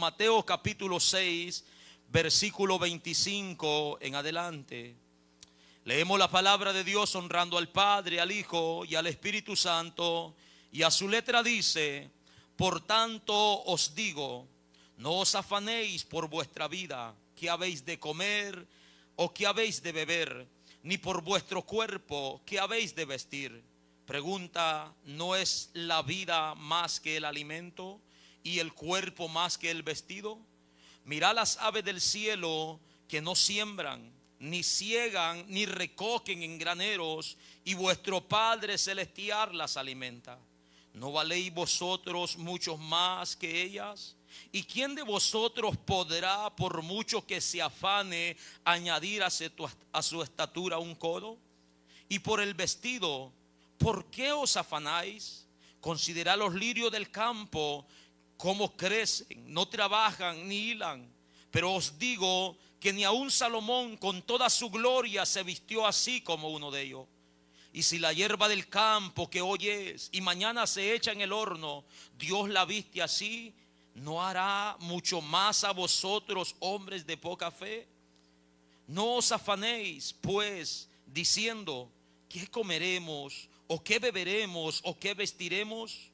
Mateo capítulo 6, versículo 25 en adelante. Leemos la palabra de Dios honrando al Padre, al Hijo y al Espíritu Santo. Y a su letra dice: por tanto os digo, no os afanéis por vuestra vida, qué habéis de comer o qué habéis de beber, ni por vuestro cuerpo, qué habéis de vestir. Pregunta: ¿no es la vida más que el alimento y el cuerpo más que el vestido? Mirad las aves del cielo, que no siembran, ni ciegan, ni recogen en graneros, y vuestro Padre celestial las alimenta. ¿No valéis vosotros mucho más que ellas? ¿Y quién de vosotros podrá, por mucho que se afane, añadir a su estatura un codo? Y por el vestido, ¿por qué os afanáis? Considerad los lirios del campo, cómo crecen, no trabajan ni hilan. Pero os digo que ni aun Salomón con toda su gloria se vistió así como uno de ellos. Y si la hierba del campo que hoy es y mañana se echa en el horno, Dios la viste así, ¿no hará mucho más a vosotros, hombres de poca fe? No os afanéis pues diciendo: ¿qué comeremos? ¿O qué beberemos? ¿O qué vestiremos?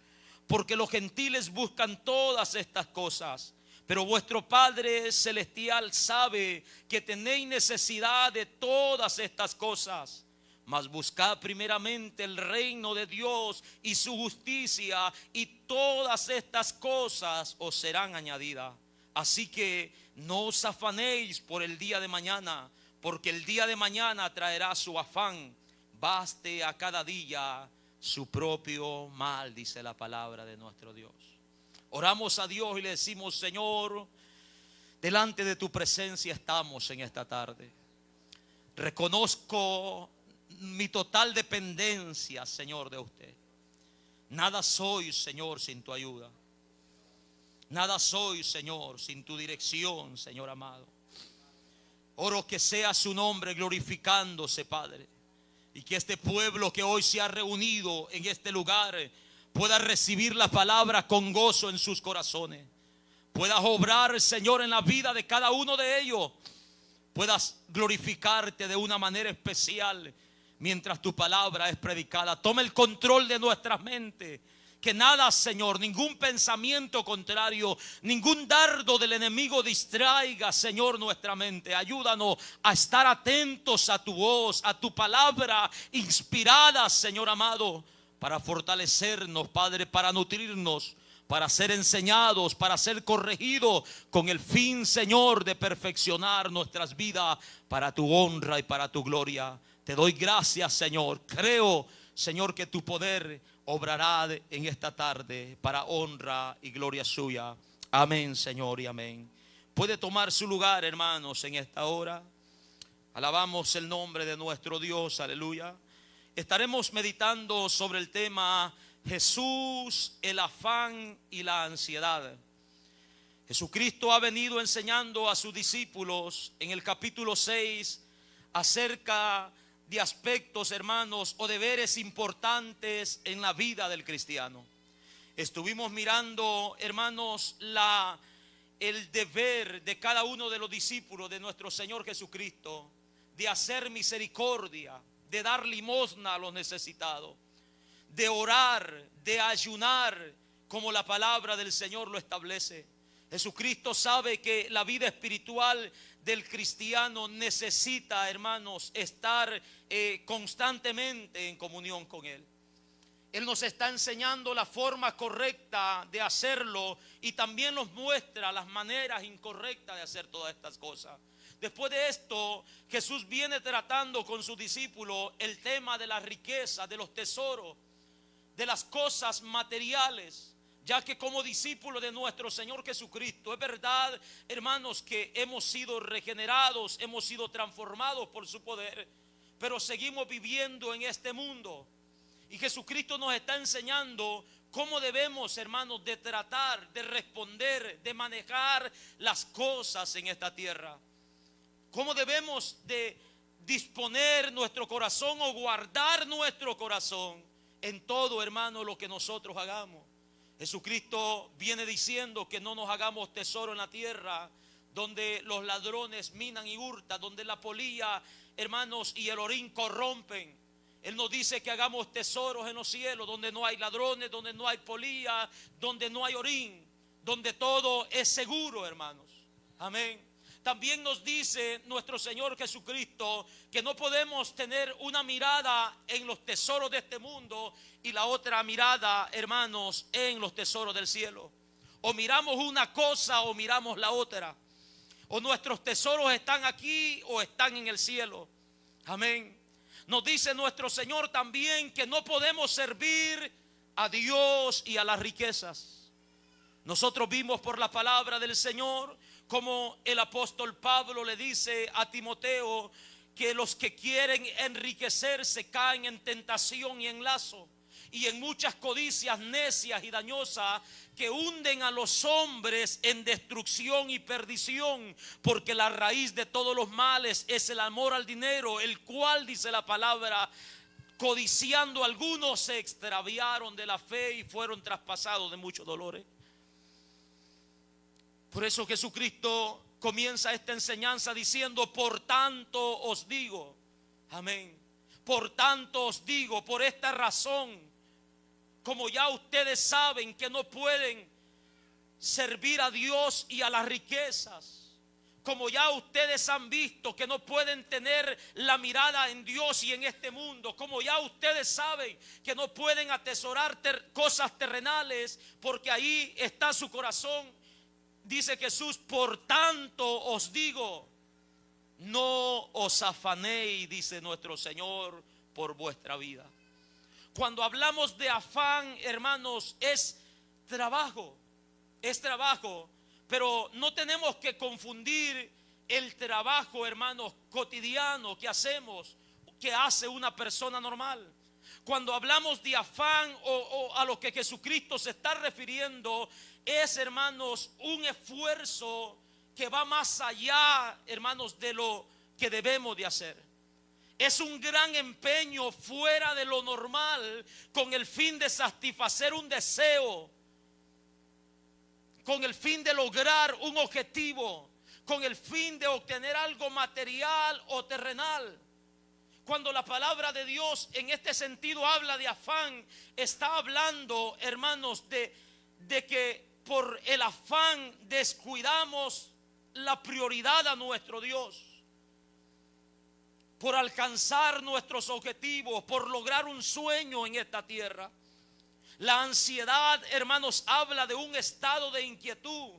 Porque los gentiles buscan todas estas cosas, pero vuestro Padre celestial sabe que tenéis necesidad de todas estas cosas. Mas buscad primeramente el reino de Dios y su justicia, y todas estas cosas os serán añadidas. Así que no os afanéis por el día de mañana, porque el día de mañana traerá su afán. Baste a cada día su propio mal, dice la palabra de nuestro Dios. Oramos a Dios y le decimos: Señor, delante de tu presencia estamos en esta tarde. Reconozco mi total dependencia, Señor, de usted. Nada soy, Señor, sin tu ayuda. Nada soy, Señor, sin tu dirección, Señor amado. Oro que sea su nombre glorificándose, Padre, y que este pueblo que hoy se ha reunido en este lugar pueda recibir la palabra con gozo en sus corazones. Puedas obrar, Señor, en la vida de cada uno de ellos. Puedas glorificarte de una manera especial mientras tu palabra es predicada. Toma el control de nuestras mentes. Que nada, Señor, ningún pensamiento contrario, ningún dardo del enemigo distraiga, Señor, nuestra mente. Ayúdanos a estar atentos a tu voz, a tu palabra inspirada, Señor amado, para fortalecernos, Padre, para nutrirnos, para ser enseñados, para ser corregidos, con el fin, Señor, de perfeccionar nuestras vidas para tu honra y para tu gloria. Te doy gracias, Señor. Creo, Señor, que tu poder obrará en esta tarde para honra y gloria suya. Amén, Señor, y amén. Puede tomar su lugar, hermanos, en esta hora. Alabamos el nombre de nuestro Dios, aleluya. Estaremos meditando sobre el tema Jesús, el afán y la ansiedad. Jesucristo ha venido enseñando a sus discípulos en el capítulo 6 acerca de aspectos, hermanos, o deberes importantes en la vida del cristiano. Estuvimos mirando, hermanos, el deber de cada uno de los discípulos de nuestro Señor Jesucristo de hacer misericordia, de dar limosna a los necesitados, de orar, de ayunar, como la palabra del Señor lo establece. Jesucristo sabe que la vida espiritual del cristiano necesita, hermanos, estar constantemente en comunión con Él. Él nos está enseñando la forma correcta de hacerlo y también nos muestra las maneras incorrectas de hacer todas estas cosas. Después de esto, Jesús viene tratando con sus discípulos el tema de la riqueza, de los tesoros, de las cosas materiales. Ya que como discípulos de nuestro Señor Jesucristo, es verdad, hermanos, que hemos sido regenerados, hemos sido transformados por su poder, pero seguimos viviendo en este mundo. Y Jesucristo nos está enseñando cómo debemos, hermanos, de tratar, de responder, de manejar las cosas en esta tierra. Cómo debemos de disponer nuestro corazón o guardar nuestro corazón en todo, hermano, lo que nosotros hagamos. Jesucristo viene diciendo que no nos hagamos tesoro en la tierra, donde los ladrones minan y hurtan, donde la polilla, hermanos, y el orín corrompen. Él nos dice que hagamos tesoros en los cielos, donde no hay ladrones, donde no hay polilla, donde no hay orín, donde todo es seguro, hermanos. Amén. También nos dice nuestro Señor Jesucristo que no podemos tener una mirada en los tesoros de este mundo y la otra mirada, hermanos, en los tesoros del cielo. O miramos una cosa o miramos la otra. O nuestros tesoros están aquí o están en el cielo. Amén. Nos dice nuestro Señor también que no podemos servir a Dios y a las riquezas. Nosotros vimos por la palabra del Señor como el apóstol Pablo le dice a Timoteo que los que quieren enriquecerse caen en tentación y en lazo y en muchas codicias necias y dañosas que hunden a los hombres en destrucción y perdición, porque la raíz de todos los males es el amor al dinero, el cual, dice la palabra, codiciando algunos se extraviaron de la fe y fueron traspasados de muchos dolores. Por eso Jesucristo comienza esta enseñanza diciendo: por tanto os digo, amén, por tanto os digo, por esta razón, como ya ustedes saben que no pueden servir a Dios y a las riquezas, como ya ustedes han visto que no pueden tener la mirada en Dios y en este mundo, como ya ustedes saben que no pueden atesorar cosas terrenales porque ahí está su corazón, dice Jesús: por tanto os digo, no os afanéis, dice nuestro Señor, por vuestra vida. Cuando hablamos de afán, hermanos, es trabajo, pero no tenemos que confundir el trabajo, hermanos, cotidiano que hacemos, que hace una persona normal. Cuando hablamos de afán o a lo que Jesucristo se está refiriendo, es, hermanos, un esfuerzo que va más allá, hermanos, de lo que debemos de hacer. Es un gran empeño fuera de lo normal con el fin de satisfacer un deseo, con el fin de lograr un objetivo, con el fin de obtener algo material o terrenal. Cuando la palabra de Dios en este sentido habla de afán, está hablando, hermanos, de que por el afán descuidamos la prioridad a nuestro Dios, por alcanzar nuestros objetivos, por lograr un sueño en esta tierra. La ansiedad, hermanos, habla de un estado de inquietud,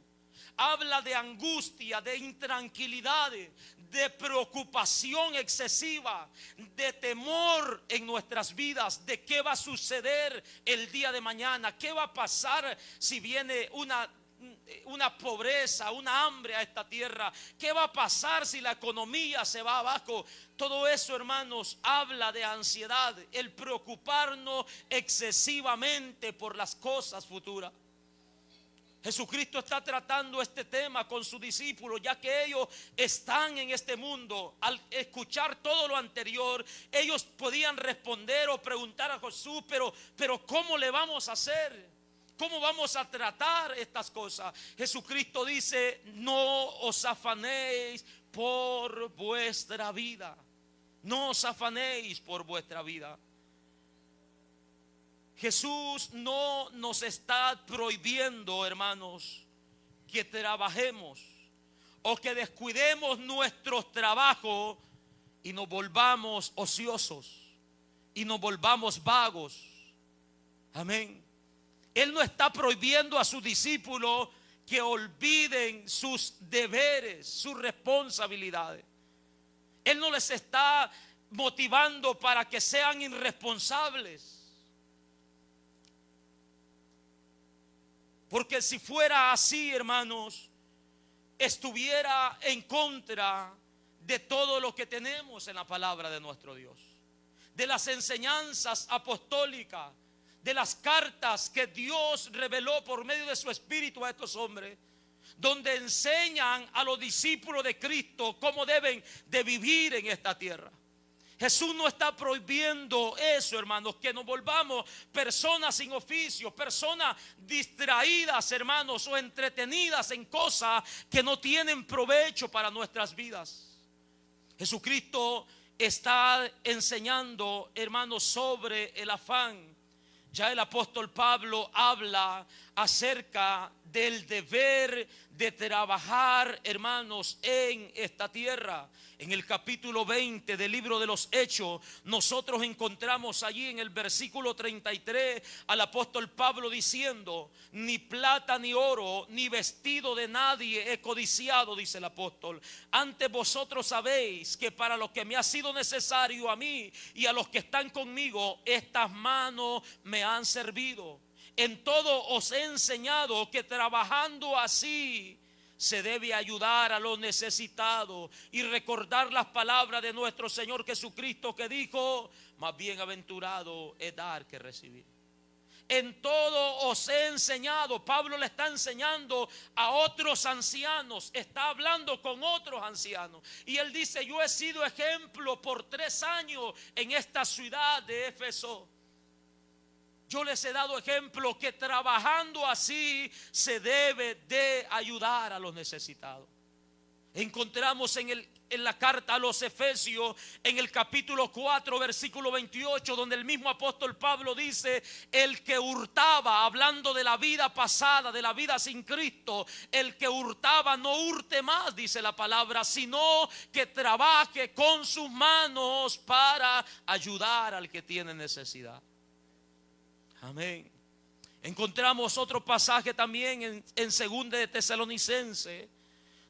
habla de angustia, de intranquilidad, de preocupación excesiva, de temor en nuestras vidas, de qué va a suceder el día de mañana, qué va a pasar si viene una pobreza, una hambre a esta tierra, qué va a pasar si la economía se va abajo. Todo eso, hermanos, habla de ansiedad, el preocuparnos excesivamente por las cosas futuras. Jesucristo está tratando este tema con sus discípulos, ya que ellos están en este mundo. Al escuchar todo lo anterior, ellos podían responder o preguntar a Jesús, pero ¿cómo le vamos a hacer? ¿Cómo vamos a tratar estas cosas? Jesucristo dice: no os afanéis por vuestra vida. No os afanéis por vuestra vida. Jesús no nos está prohibiendo, hermanos, que trabajemos o que descuidemos nuestros trabajos y nos volvamos ociosos y nos volvamos vagos. Amén. Él no está prohibiendo a sus discípulos que olviden sus deberes, sus responsabilidades. Él no les está motivando para que sean irresponsables. Porque si fuera así, hermanos, estuviera en contra de todo lo que tenemos en la palabra de nuestro Dios, de las enseñanzas apostólicas, de las cartas que Dios reveló por medio de su Espíritu a estos hombres, donde enseñan a los discípulos de Cristo cómo deben de vivir en esta tierra. Jesús no está prohibiendo eso, hermanos, que nos volvamos personas sin oficio, personas distraídas, hermanos, o entretenidas en cosas que no tienen provecho para nuestras vidas. Jesucristo está enseñando, hermanos, sobre el afán. Ya el apóstol Pablo habla acerca del deber de trabajar, hermanos, en esta tierra. En el capítulo 20 del libro de los Hechos, nosotros encontramos allí en el versículo 33 al apóstol Pablo diciendo: ni plata ni oro ni vestido de nadie he codiciado, dice el apóstol. Antes vosotros sabéis que para lo que me ha sido necesario a mí y a los que están conmigo, estas manos me han servido. En todo os he enseñado que trabajando así se debe ayudar a los necesitados y recordar las palabras de nuestro Señor Jesucristo, que dijo: más bienaventurado es dar que recibir. En todo os he enseñado. Pablo le está enseñando a otros ancianos, está hablando con otros ancianos, y él dice: yo he sido ejemplo por 3 años en esta ciudad de Éfeso. Yo les he dado ejemplo que trabajando así se debe de ayudar a los necesitados. Encontramos en la carta a los Efesios, en el capítulo 4, versículo 28, donde el mismo apóstol Pablo dice: el que hurtaba, hablando de la vida pasada, de la vida sin Cristo, el que hurtaba no hurte más, dice la palabra, sino que trabaje con sus manos para ayudar al que tiene necesidad. Amén. Encontramos otro pasaje también en 2 de Tesalonicenses,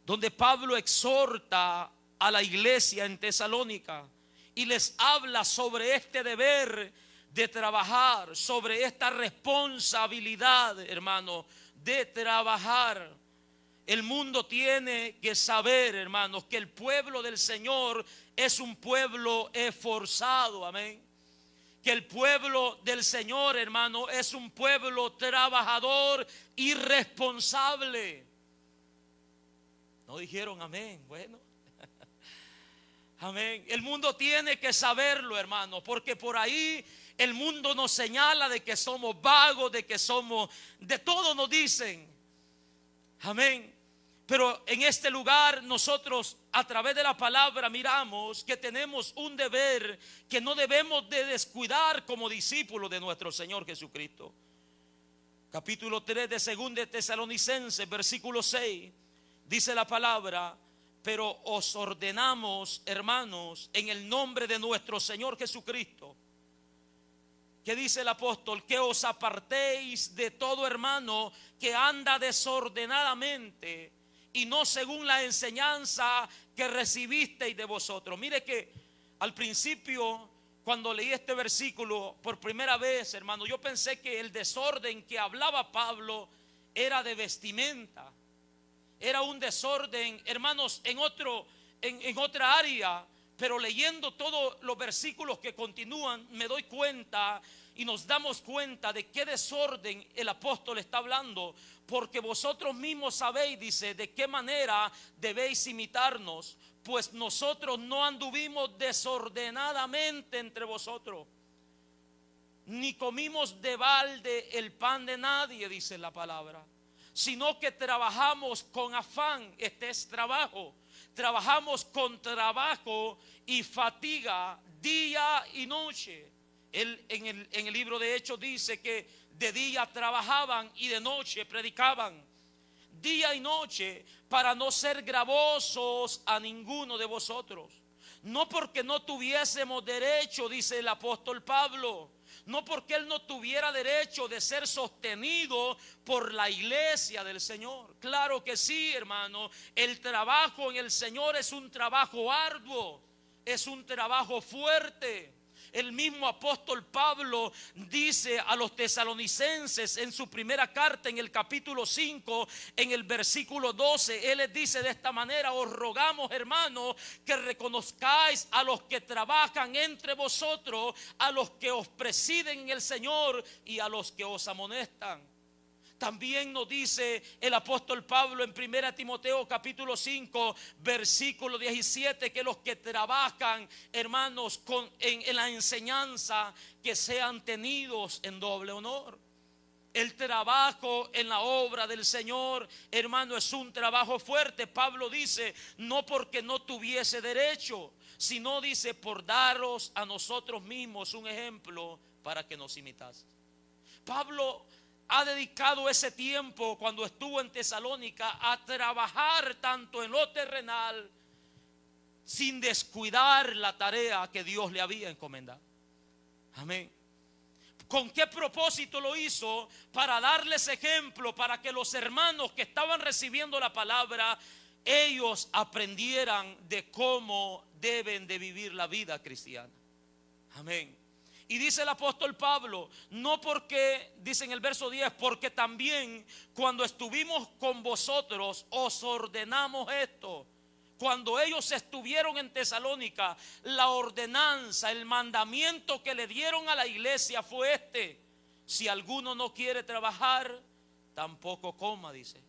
donde Pablo exhorta a la iglesia en Tesalónica y les habla sobre este deber de trabajar, sobre esta responsabilidad, hermano, de trabajar. El mundo tiene que saber, hermanos, que el pueblo del Señor es un pueblo esforzado. Amén. Que el pueblo del Señor, hermano, es un pueblo trabajador y responsable. ¿No dijeron amén? Bueno, amén. El mundo tiene que saberlo, hermano, porque por ahí el mundo nos señala de que somos vagos, de que somos, de todo nos dicen. Amén. Pero en este lugar nosotros a través de la palabra miramos que tenemos un deber que no debemos de descuidar como discípulos de nuestro Señor Jesucristo. Capítulo 3 de 2 de Tesalonicenses, versículo 6, dice la palabra: pero os ordenamos, hermanos, en el nombre de nuestro Señor Jesucristo. ¿Qué dice el apóstol? Que os apartéis de todo hermano que anda desordenadamente y no según la enseñanza que recibisteis de vosotros. Mire que al principio, cuando leí este versículo por primera vez, hermano, yo pensé que el desorden que hablaba Pablo era de vestimenta. Era un desorden, hermanos, en otra área. Pero leyendo todos los versículos que continúan, me doy cuenta y nos damos cuenta de qué desorden el apóstol está hablando. Porque vosotros mismos sabéis, dice, de qué manera debéis imitarnos, pues nosotros no anduvimos desordenadamente entre vosotros, ni comimos de balde el pan de nadie, dice la palabra, sino que trabajamos con afán. Este es trabajo. Trabajamos con trabajo y fatiga día y noche. Él en el libro de Hechos dice que de día trabajaban y de noche predicaban. Día y noche, para no ser gravosos a ninguno de vosotros. No porque no tuviésemos derecho, dice el apóstol Pablo. No porque él no tuviera derecho de ser sostenido por la iglesia del Señor. Claro que sí, hermano. El trabajo en el Señor es un trabajo arduo, es un trabajo fuerte. El mismo apóstol Pablo dice a los tesalonicenses en su primera carta, en el capítulo 5, en el versículo 12, él les dice de esta manera: os rogamos, hermanos, que reconozcáis a los que trabajan entre vosotros, a los que os presiden en el Señor y a los que os amonestan. También nos dice el apóstol Pablo en 1 Timoteo capítulo 5 versículo 17 que los que trabajan, hermanos, en la enseñanza, que sean tenidos en doble honor. El trabajo en la obra del Señor, hermano, es un trabajo fuerte. Pablo dice, no porque no tuviese derecho, sino dice, por daros a nosotros mismos un ejemplo para que nos imitase. Pablo ha dedicado ese tiempo cuando estuvo en Tesalónica a trabajar tanto en lo terrenal sin descuidar la tarea que Dios le había encomendado. Amén. ¿Con qué propósito lo hizo? Para darles ejemplo, para que los hermanos que estaban recibiendo la palabra, ellos aprendieran de cómo deben de vivir la vida cristiana. Amén. Y dice el apóstol Pablo, no porque, dice en el verso 10, porque también cuando estuvimos con vosotros os ordenamos esto. Cuando ellos estuvieron en Tesalónica, la ordenanza, el mandamiento que le dieron a la iglesia fue este: si alguno no quiere trabajar, tampoco coma, dice.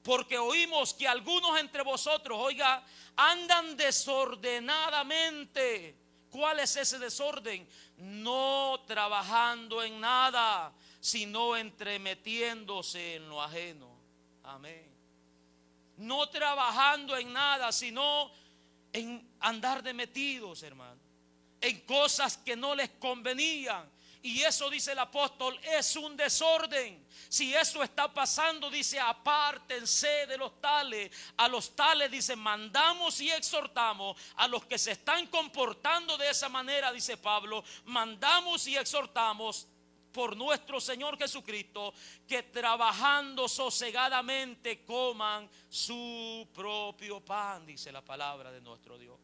Porque oímos que algunos entre vosotros, oiga, andan desordenadamente. ¿Cuál es ese desorden? No trabajando en nada, sino entremetiéndose en lo ajeno. Amén. No trabajando en nada, sino en andar de metidos, hermano, en cosas que no les convenían. Y eso, dice el apóstol, es un desorden. Si eso está pasando, dice, apártense de los tales. A los tales, dice, mandamos y exhortamos. A los que se están comportando de esa manera, dice Pablo, mandamos y exhortamos por nuestro Señor Jesucristo, que trabajando sosegadamente coman su propio pan, dice la palabra de nuestro Dios.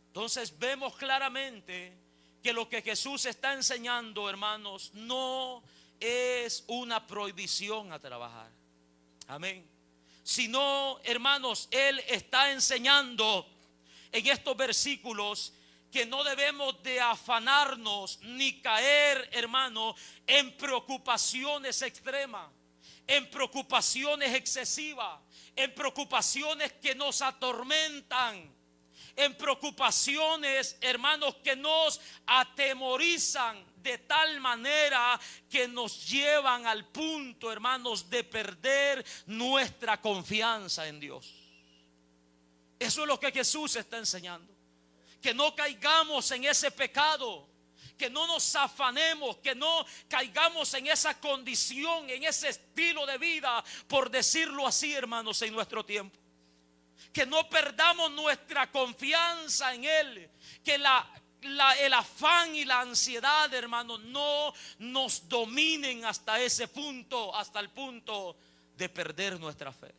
Entonces vemos claramente que lo que Jesús está enseñando, hermanos, no es una prohibición a trabajar. Amén. Sino, hermanos, Él está enseñando en estos versículos que no debemos de afanarnos ni caer, hermano, en preocupaciones extremas, en preocupaciones excesivas, en preocupaciones que nos atormentan, en preocupaciones, hermanos, que nos atemorizan de tal manera que nos llevan al punto, hermanos, de perder nuestra confianza en Dios. Eso es lo que Jesús está enseñando. Que no caigamos en ese pecado, que no nos afanemos, que no caigamos en esa condición, en ese estilo de vida, por decirlo así, hermanos, en nuestro tiempo. Que no perdamos nuestra confianza en Él, que el afán y la ansiedad, hermanos, no nos dominen hasta ese punto, hasta el punto de perder nuestra fe.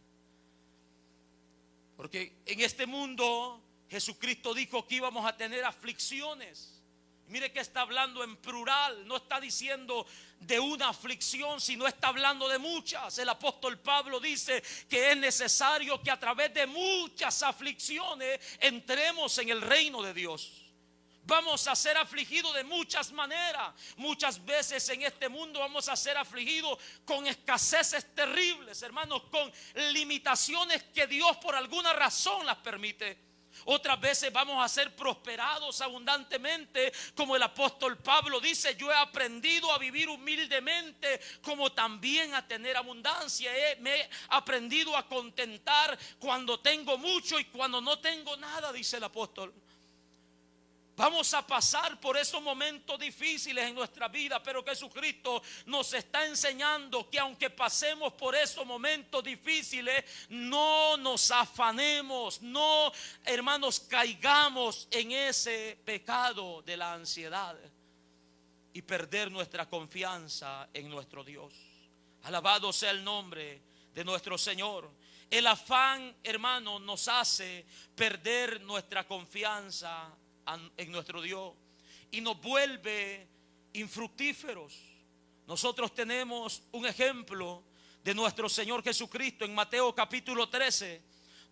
Porque en este mundo Jesucristo dijo que íbamos a tener aflicciones. Mire que está hablando en plural, no está diciendo de una aflicción, sino está hablando de muchas. El apóstol Pablo dice que es necesario que a través de muchas aflicciones entremos en el reino de Dios. Vamos a ser afligidos de muchas maneras. Muchas veces en este mundo vamos a ser afligidos con escaseces terribles, hermanos, con limitaciones que Dios por alguna razón las permite. Otras veces vamos a ser prosperados abundantemente, como el apóstol Pablo dice: yo he aprendido a vivir humildemente, como también a tener abundancia. Me he aprendido a contentar cuando tengo mucho y cuando no tengo nada, dice el apóstol. Vamos a pasar por esos momentos difíciles en nuestra vida, pero Jesucristo nos está enseñando que aunque pasemos por esos momentos difíciles, no nos afanemos, no, hermanos, caigamos en ese pecado de la ansiedad y perder nuestra confianza en nuestro Dios. Alabado sea el nombre de nuestro Señor. El afán, hermano, nos hace perder nuestra confianza en nuestro Dios y nos vuelve infructíferos. Nosotros tenemos un ejemplo de nuestro Señor Jesucristo en Mateo capítulo 13,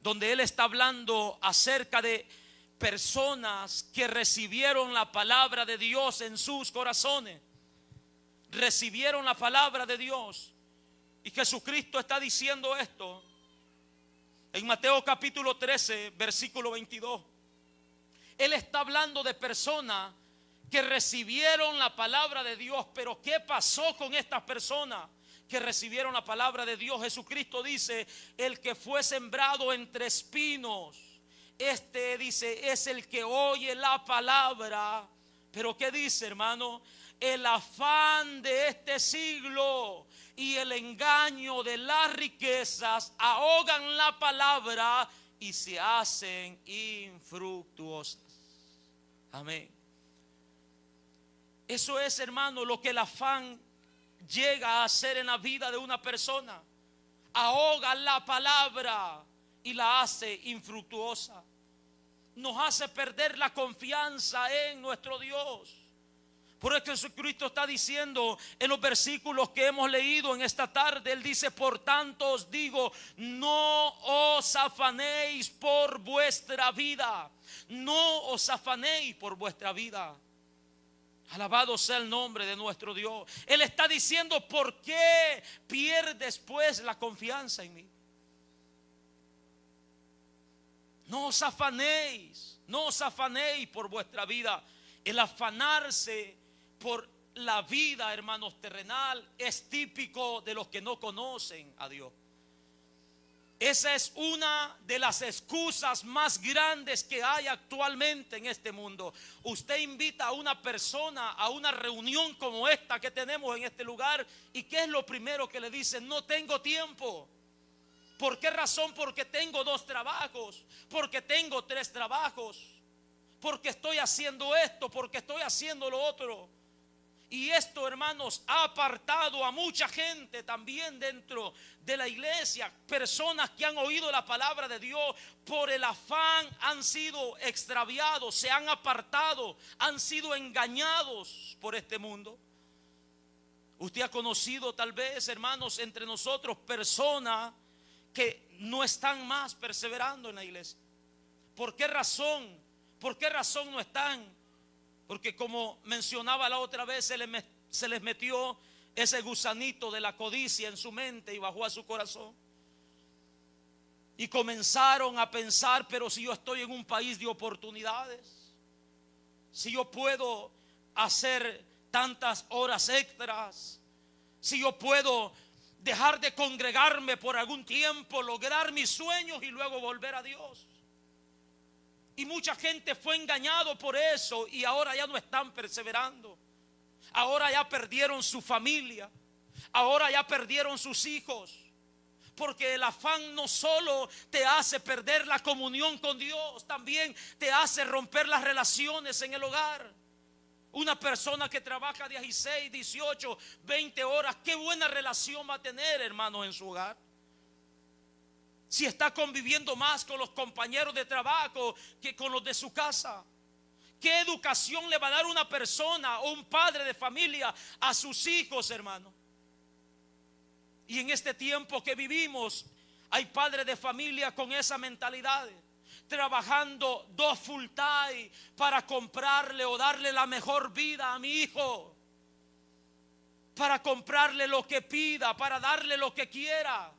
donde Él está hablando acerca de personas que recibieron la palabra de Dios en sus corazones. Recibieron la palabra de Dios Y Jesucristo está diciendo esto en Mateo capítulo 13, versículo 22. Él está hablando de personas que recibieron la palabra de Dios. Pero ¿qué pasó con estas personas que recibieron la palabra de Dios? Jesucristo dice: el que fue sembrado entre espinos, este, dice, es el que oye la palabra. Pero ¿qué dice, hermano? El afán de este siglo y el engaño de las riquezas ahogan la palabra y se hacen infructuosas. Amén. Eso es, hermano, lo que el afán llega a hacer en la vida de una persona. Ahoga la palabra y la hace infructuosa. Nos hace perder la confianza en nuestro Dios. Por eso Jesucristo está diciendo en los versículos que hemos leído en esta tarde. Él dice: por tanto os digo, no os afanéis por vuestra vida. No os afanéis por vuestra vida. Alabado sea el nombre de nuestro Dios. Él está diciendo: ¿por qué pierdes pues la confianza en mí? No os afanéis, no os afanéis por vuestra vida. El afanarse por la vida, hermanos, terrenal, es típico de los que no conocen a Dios. Esa es una de las excusas más grandes que hay actualmente en este mundo. Usted invita a una persona a una reunión como esta que tenemos en este lugar, ¿y qué es lo primero que le dicen? No tengo tiempo. ¿Por qué razón? Porque tengo 2 trabajos, porque tengo 3 trabajos, porque estoy haciendo esto, porque estoy haciendo lo otro. Y esto, hermanos, ha apartado a mucha gente también dentro de la iglesia. Personas que han oído la palabra de Dios, por el afán han sido extraviados, se han apartado, han sido engañados por este mundo. Usted ha conocido tal vez, hermanos, entre nosotros personas que no están más perseverando en la iglesia. ¿Por qué razón? ¿Por qué razón no están? Porque, como mencionaba la otra vez, se les metió ese gusanito de la codicia en su mente y bajó a su corazón. Y comenzaron a pensar: pero si yo estoy en un país de oportunidades, si yo puedo hacer tantas horas extras, si yo puedo dejar de congregarme por algún tiempo, lograr mis sueños y luego volver a Dios. Y mucha gente fue engañado por eso y ahora ya no están perseverando. Ahora ya perdieron su familia. Ahora ya perdieron sus hijos. Porque el afán no solo te hace perder la comunión con Dios, también te hace romper las relaciones en el hogar. Una persona que trabaja 16, 18, 20 horas, ¿qué buena relación va a tener, hermanos, en su hogar? Si está conviviendo más con los compañeros de trabajo que con los de su casa. ¿Qué educación le va a dar una persona o un padre de familia a sus hijos, hermano? Y en este tiempo que vivimos, hay padres de familia con esa mentalidad, trabajando 2 full time para comprarle o darle la mejor vida a mi hijo, para comprarle lo que pida, para darle lo que quiera,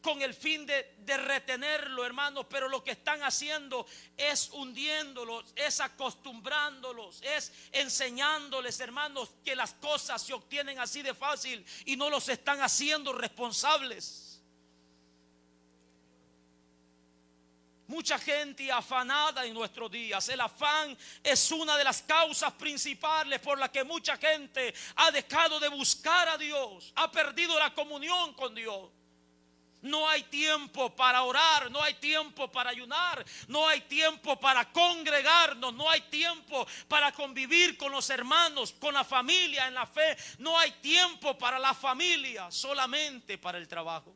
con el fin de retenerlo, hermanos. Pero lo que están haciendo es hundiéndolos, es acostumbrándolos, es enseñándoles, hermanos, que las cosas se obtienen así de fácil y no los están haciendo responsables. Mucha gente afanada en nuestros días. El afán es una de las causas principales por la que mucha gente ha dejado de buscar a Dios, ha perdido la comunión con Dios. No hay tiempo para orar, no hay tiempo para ayunar, no hay tiempo para congregarnos, no hay tiempo para convivir con los hermanos, con la familia en la fe. No hay tiempo para la familia, solamente para el trabajo.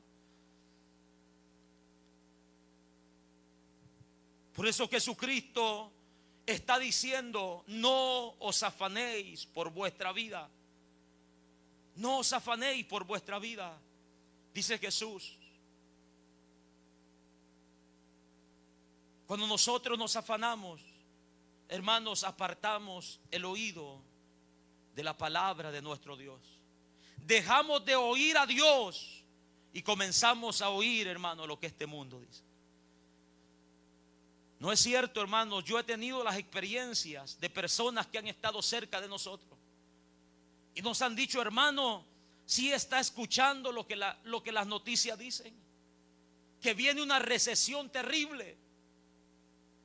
Por eso Jesucristo está diciendo: no os afanéis por vuestra vida. No os afanéis por vuestra vida, dice Jesús. Cuando nosotros nos afanamos, hermanos, apartamos el oído de la palabra de nuestro Dios. Dejamos de oír a Dios y comenzamos a oír, hermano, lo que este mundo dice. No es cierto, hermanos. Yo he tenido las experiencias de personas que han estado cerca de nosotros y nos han dicho: hermano, si está escuchando lo que las noticias dicen, que viene una recesión terrible,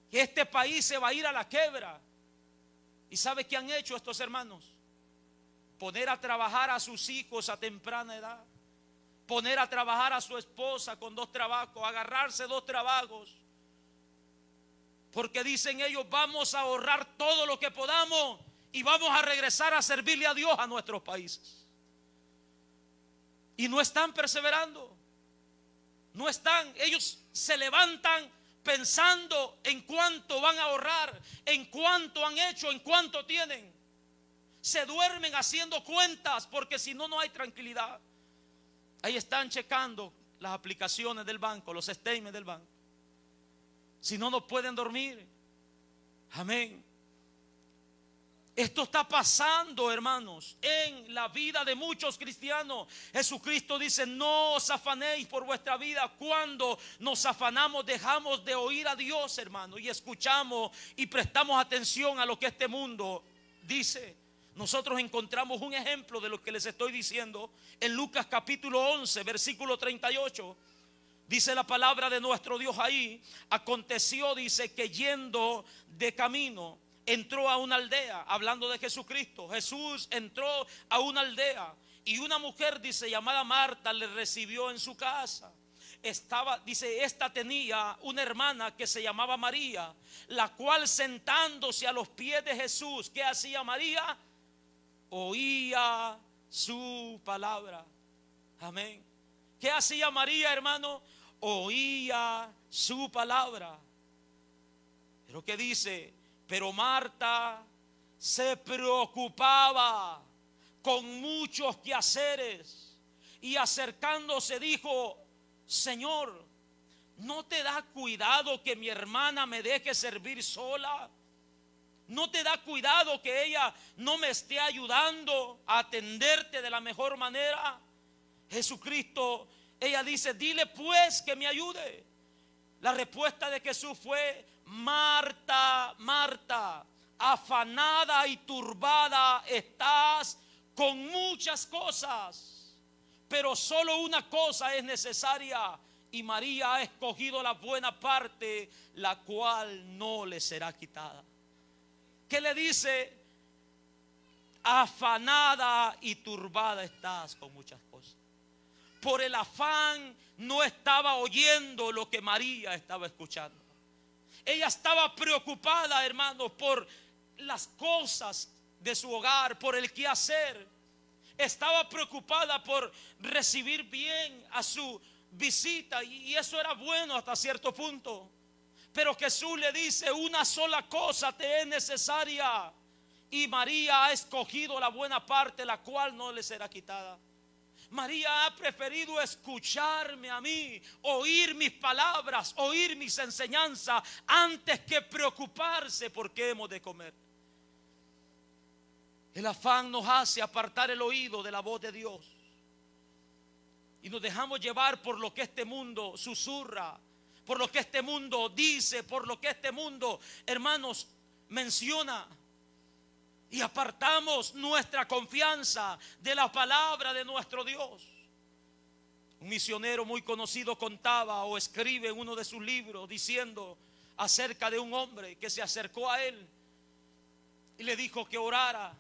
que este país se va a ir a la quiebra. ¿Y sabe qué han hecho estos hermanos? Poner a trabajar a sus hijos a temprana edad, poner a trabajar a su esposa con 2 trabajos, agarrarse 2 trabajos, porque dicen ellos: vamos a ahorrar todo lo que podamos y vamos a regresar a servirle a Dios a nuestros países. Y no están perseverando, no están. Ellos se levantan pensando en cuánto van a ahorrar, en cuánto han hecho, en cuánto tienen. Se duermen haciendo cuentas, porque si no, no hay tranquilidad. Ahí están checando las aplicaciones del banco, los statements del banco. Si no, no pueden dormir. Amén. Esto está pasando, hermanos, en la vida de muchos cristianos. Jesucristo dice: no os afanéis por vuestra vida. Cuando nos afanamos, dejamos de oír a Dios, hermano, y escuchamos y prestamos atención a lo que este mundo dice. Nosotros encontramos un ejemplo de lo que les estoy diciendo en Lucas capítulo 11, versículo 38. Dice la palabra de nuestro Dios ahí: aconteció, dice, que yendo de camino entró a una aldea. Hablando de Jesucristo, Jesús entró a una aldea y una mujer, dice, llamada Marta, le recibió en su casa. Dice, esta tenía una hermana que se llamaba María, la cual, sentándose a los pies de Jesús, ¿qué hacía María? Oía su palabra. Amén. ¿Qué hacía María, hermano? Oía su palabra. Pero ¿qué dice? Pero Marta se preocupaba con muchos quehaceres y acercándose dijo: Señor, ¿no te da cuidado que mi hermana me deje servir sola? ¿No te da cuidado que ella no me esté ayudando a atenderte de la mejor manera? Jesucristo, ella dice: dile pues que me ayude. La respuesta de Jesús fue: Marta, Marta, afanada y turbada estás con muchas cosas, pero solo una cosa es necesaria, y María ha escogido la buena parte, la cual no le será quitada. ¿Qué le dice? Afanada y turbada estás con muchas cosas. Por el afán no estaba oyendo lo que María estaba escuchando. Ella estaba preocupada, hermano, por las cosas de su hogar, por el quehacer. Estaba preocupada por recibir bien a su visita, y eso era bueno hasta cierto punto. Pero Jesús le dice: una sola cosa te es necesaria, y María ha escogido la buena parte, la cual no le será quitada. María ha preferido escucharme a mí, oír mis palabras, oír mis enseñanzas, antes que preocuparse por qué hemos de comer. El afán nos hace apartar el oído de la voz de Dios y nos dejamos llevar por lo que este mundo susurra, por lo que este mundo dice, por lo que este mundo, hermanos, menciona. Y apartamos nuestra confianza de la palabra de nuestro Dios. Un misionero muy conocido contaba o escribe en uno de sus libros diciendo acerca de un hombre que se acercó a él y le dijo que orara,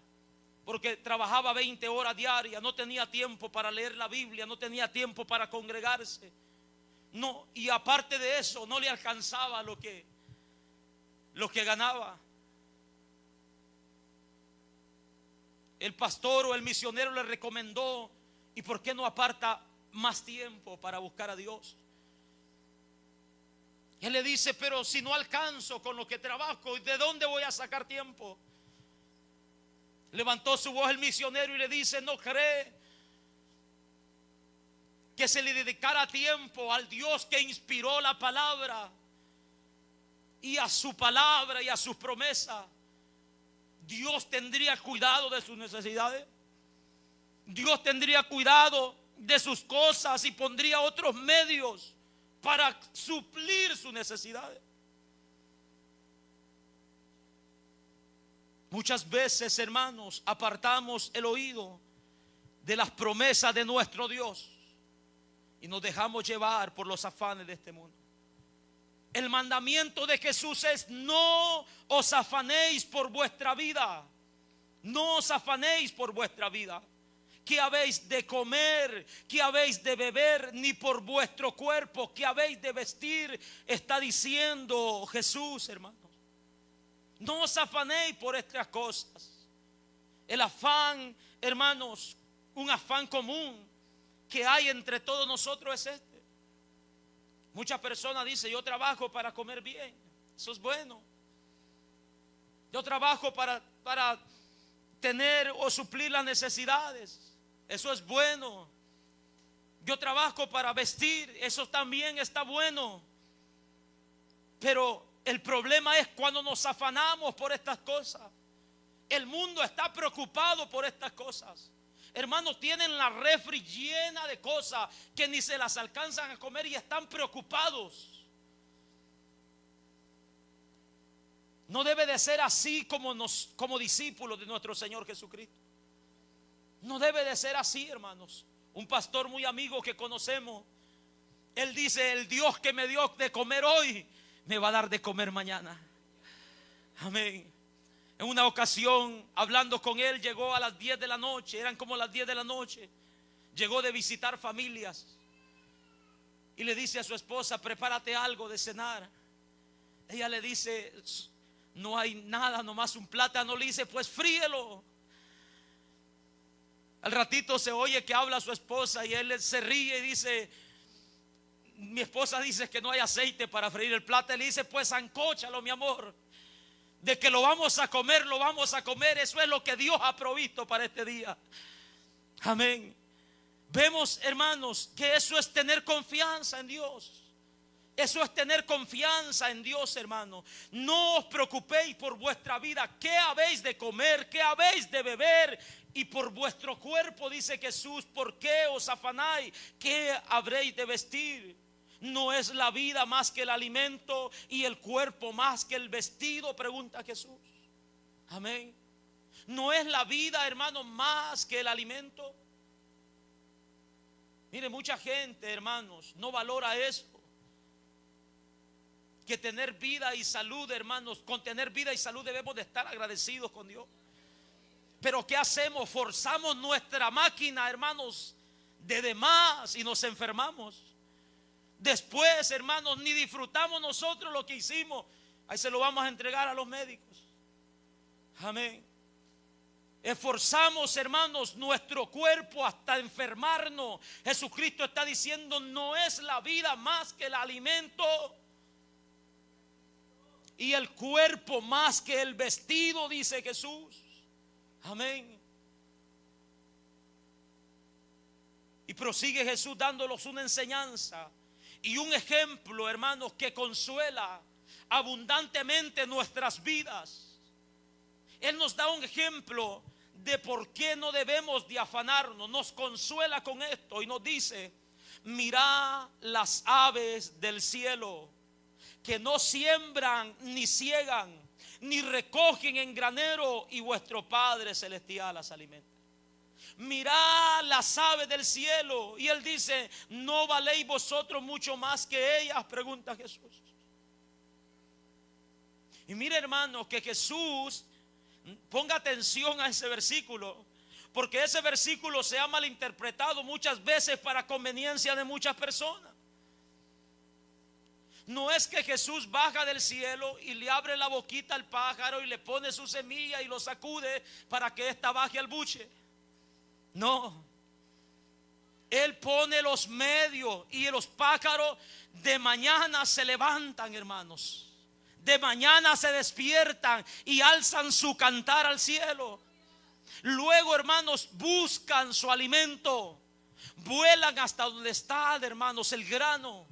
porque trabajaba 20 horas diarias, no tenía tiempo para leer la Biblia, no tenía tiempo para congregarse. No, y aparte de eso, no le alcanzaba lo que ganaba. El pastor o el misionero le recomendó: ¿y por qué no aparta más tiempo para buscar a Dios? Él le dice: pero si no alcanzo con lo que trabajo, ¿de dónde voy a sacar tiempo? Levantó su voz el misionero y le dice: ¿no cree que se le dedicara tiempo al Dios que inspiró la palabra y a su palabra y a sus promesas? Dios tendría cuidado de sus necesidades. Dios tendría cuidado de sus cosas y pondría otros medios para suplir sus necesidades. Muchas veces, hermanos, apartamos el oído de las promesas de nuestro Dios y nos dejamos llevar por los afanes de este mundo. El mandamiento de Jesús es: no os afanéis por vuestra vida. No os afanéis por vuestra vida. ¿Qué habéis de comer? ¿Qué habéis de beber? Ni por vuestro cuerpo. ¿Qué habéis de vestir? Está diciendo Jesús, hermanos. No os afanéis por estas cosas. El afán, hermanos, un afán común que hay entre todos nosotros es este. Muchas personas dicen: yo trabajo para comer bien. Eso es bueno. Yo trabajo para tener o suplir las necesidades. Eso es bueno. Yo trabajo para vestir. Eso también está bueno. Pero el problema es cuando nos afanamos por estas cosas. El mundo está preocupado por estas cosas. Hermanos, tienen la refri llena de cosas que ni se las alcanzan a comer y están preocupados. No debe de ser así como discípulos de nuestro Señor Jesucristo. No debe de ser así, hermanos. Un pastor muy amigo que conocemos, él dice: el Dios que me dio de comer hoy me va a dar de comer mañana. Amén. En una ocasión, hablando con él, llegó a las 10 de la noche. Eran como las 10 de la noche. Llegó de visitar familias y le dice a su esposa: prepárate algo de cenar. Ella le dice: no hay nada, nomás un plátano. Le dice: pues fríelo. Al ratito se oye que habla su esposa y él se ríe y dice: mi esposa dice que no hay aceite para freír el plátano. Le dice: pues sancóchalo, mi amor. De que lo vamos a comer, lo vamos a comer. Eso es lo que Dios ha provisto para este día. Amén. Vemos, hermanos, que eso es tener confianza en Dios. Eso es tener confianza en Dios, hermano. No os preocupéis por vuestra vida. ¿Qué habéis de comer? ¿Qué habéis de beber? Y por vuestro cuerpo, dice Jesús, ¿por qué os afanáis? ¿Qué habréis de vestir? ¿No es la vida más que el alimento y el cuerpo más que el vestido? Pregunta Jesús. Amén. ¿No es la vida, hermano, más que el alimento? Mire, mucha gente, hermanos, no valora eso. Que tener vida y salud, hermanos, con tener vida y salud debemos de estar agradecidos con Dios. Pero ¿qué hacemos? Forzamos nuestra máquina, hermanos, de demás y nos enfermamos. Después, hermanos, ni disfrutamos nosotros lo que hicimos. Ahí se lo vamos a entregar a los médicos. Amén. Esforzamos, hermanos, nuestro cuerpo hasta enfermarnos. Jesucristo está diciendo: no es la vida más que el alimento y el cuerpo más que el vestido, dice Jesús. Amén. Y prosigue Jesús dándonos una enseñanza y un ejemplo, hermanos, que consuela abundantemente nuestras vidas. Él nos da un ejemplo de por qué no debemos de afanarnos. Nos consuela con esto y nos dice: mirad las aves del cielo, que no siembran ni ciegan ni recogen en granero, y vuestro Padre celestial las alimenta. Mirad las aves del cielo. Y él dice: ¿no valéis vosotros mucho más que ellas? Pregunta Jesús. Y mire, hermano, que Jesús, ponga atención a ese versículo, porque ese versículo se ha malinterpretado muchas veces para conveniencia de muchas personas. No es que Jesús baja del cielo y le abre la boquita al pájaro y le pone su semilla y lo sacude para que ésta baje al buche. No. Él pone los medios y los pájaros de mañana se levantan, hermanos. De mañana se despiertan y alzan su cantar al cielo. Luego, hermanos, buscan su alimento. Vuelan hasta donde está, hermanos, el grano.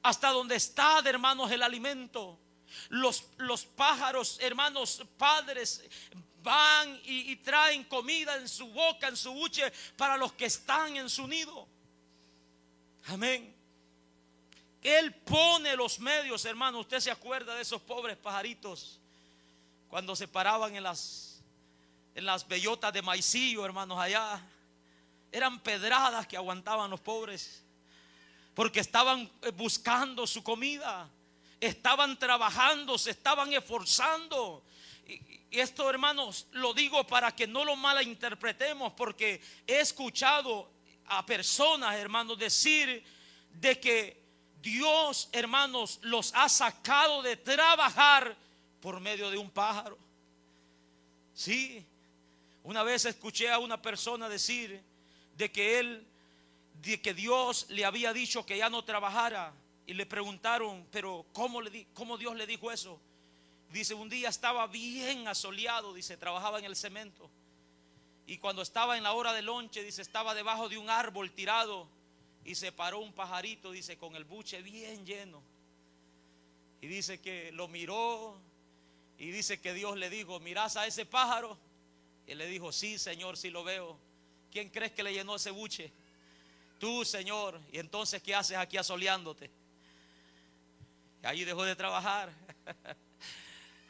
Hasta donde está, hermanos, el alimento. Los pájaros, hermanos, padres, van y traen comida en su boca, en su buche, para los que están en su nido. Amén. Él pone los medios, hermano. Usted se acuerda de esos pobres pajaritos cuando se paraban en las bellotas de maicillo, hermanos, allá. Eran pedradas que aguantaban los pobres, porque estaban buscando su comida, estaban trabajando, se estaban esforzando. Y esto, hermanos, lo digo para que no lo malinterpretemos, porque he escuchado a personas, hermanos, decir de que Dios, hermanos, los ha sacado de trabajar por medio de un pájaro. Sí, una vez escuché a una persona decir de que Dios le había dicho que ya no trabajara, y le preguntaron, pero ¿cómo Dios le dijo eso? Dice, un día estaba bien asoleado, dice, trabajaba en el cemento, y cuando estaba en la hora de lonche, dice, estaba debajo de un árbol tirado, y se paró un pajarito, dice, con el buche bien lleno, y dice que lo miró, y dice que Dios le dijo, ¿mirás a ese pájaro? Y él le dijo, sí, Señor, sí lo veo. ¿Quién crees que le llenó ese buche? Tú, Señor. Y entonces, ¿qué haces aquí asoleándote? Y ahí dejó de trabajar.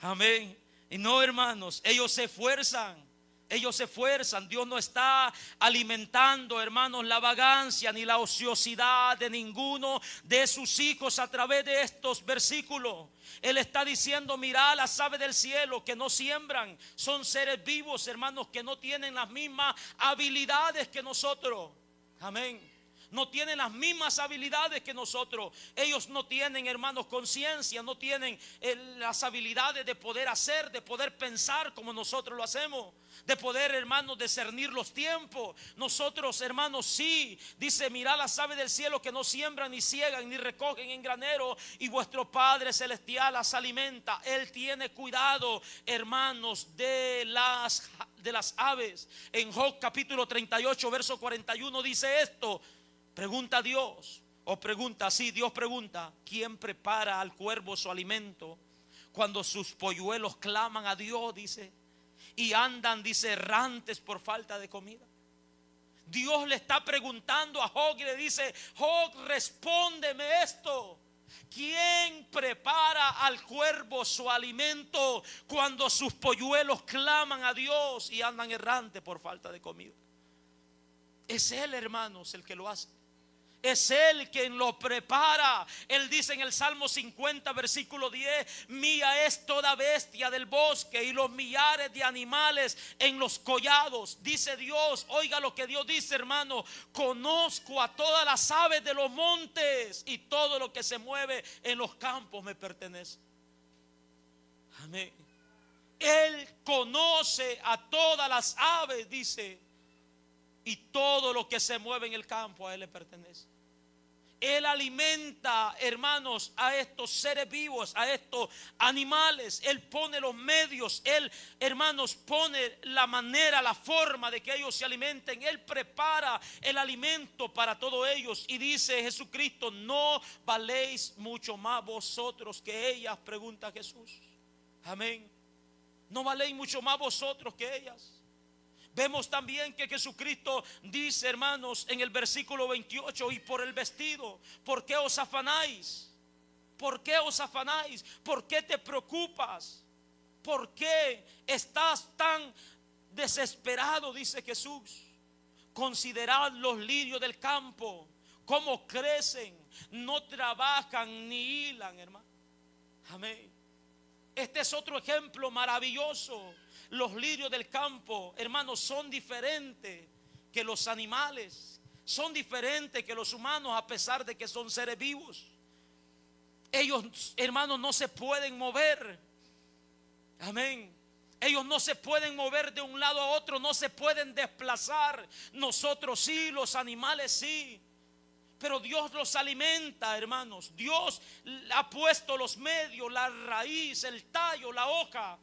Amén. Y no, hermanos, ellos se esfuerzan. Ellos se esfuerzan. Dios no está alimentando, hermanos, la vagancia ni la ociosidad de ninguno de sus hijos a través de estos versículos. Él está diciendo, mirad las aves del cielo que no siembran. Son seres vivos, hermanos, que no tienen las mismas habilidades que nosotros. Amén. No tienen las mismas habilidades que nosotros. Ellos no tienen, hermanos, conciencia. No tienen las habilidades de poder hacer, de poder pensar como nosotros lo hacemos, de poder, hermanos, discernir los tiempos. Nosotros, hermanos, sí. Dice, mirad las aves del cielo que no siembran, ni ciegan, ni recogen en granero, y vuestro Padre celestial las alimenta. Él tiene cuidado, hermanos, de las aves. En Job capítulo 38 verso 41 dice esto. Pregunta Dios, o pregunta así, Dios pregunta, ¿quién prepara al cuervo su alimento cuando sus polluelos claman a Dios, dice, y andan, dice, errantes por falta de comida? Dios le está preguntando a Job y le dice, Job, respóndeme esto. ¿Quién prepara al cuervo su alimento cuando sus polluelos claman a Dios y andan errantes por falta de comida? Es Él, hermanos, el que lo hace. Es Él quien lo prepara. Él dice en el Salmo 50 versículo 10, mía es toda bestia del bosque y los millares de animales en los collados. Dice Dios, oiga lo que Dios dice, hermano, conozco a todas las aves de los montes y todo lo que se mueve en los campos me pertenece. Amén. Él conoce a todas las aves, dice, y todo lo que se mueve en el campo a Él le pertenece. Él alimenta, hermanos, a estos seres vivos, a estos animales. Él pone los medios. Él, hermanos, pone la manera, la forma de que ellos se alimenten. Él prepara el alimento para todos ellos. Y dice Jesucristo, ¿no valéis mucho más vosotros que ellas? Pregunta Jesús. Amén. ¿No valéis mucho más vosotros que ellas? Vemos también que Jesucristo dice, hermanos, en el versículo 28, y por el vestido, ¿por qué os afanáis? ¿Por qué os afanáis? ¿Por qué te preocupas? ¿Por qué estás tan desesperado? Dice Jesús. Considerad los lirios del campo, cómo crecen, no trabajan ni hilan, hermano. Amén. Este es otro ejemplo maravilloso. Los lirios del campo, hermanos, son diferentes que los animales, son diferentes que los humanos, a pesar de que son seres vivos. Ellos, hermanos, no se pueden mover. Amén. Ellos no se pueden mover de un lado a otro, no se pueden desplazar. Nosotros sí, los animales sí. Pero Dios los alimenta, hermanos. Dios ha puesto los medios, la raíz, el tallo, la hoja.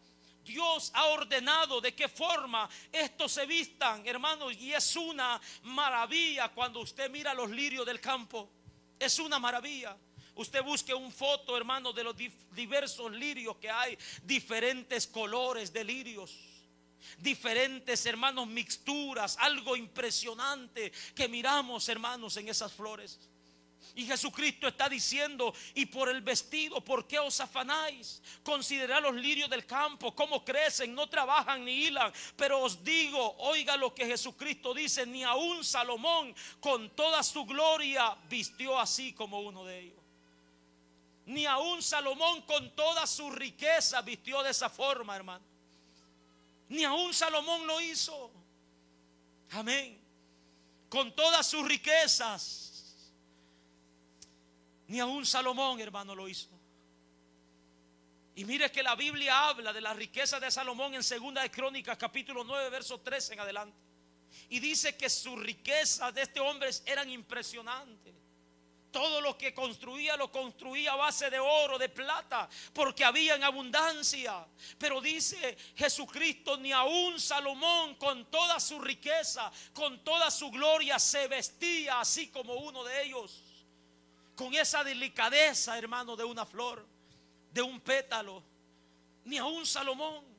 Dios ha ordenado de qué forma estos se vistan, hermanos. Y es una maravilla cuando usted mira los lirios del campo. Es una maravilla. Usted busque un foto, hermano, de los diversos lirios que hay. Diferentes colores de lirios. Diferentes, hermanos, mixturas. Algo impresionante que miramos, hermanos, en esas flores. Y Jesucristo está diciendo: y por el vestido, ¿por qué os afanáis? Considerad los lirios del campo, cómo crecen, no trabajan ni hilan. Pero os digo, oiga lo que Jesucristo dice: ni aun Salomón con toda su gloria vistió así como uno de ellos. Ni aun Salomón con toda su riqueza vistió de esa forma, hermano. Ni aun Salomón lo hizo. Amén. Con todas sus riquezas, ni aun Salomón, hermano, lo hizo. Y mire que la Biblia habla de la riqueza de Salomón en 2 de Crónicas capítulo 9 verso 13 en adelante. Y dice que sus riquezas de este hombre eran impresionantes. Todo lo que construía lo construía a base de oro, de plata, porque había en abundancia. Pero dice Jesucristo: ni aun Salomón con toda su riqueza, con toda su gloria, se vestía así como uno de ellos. Con esa delicadeza, hermano, de una flor, de un pétalo. Ni aun Salomón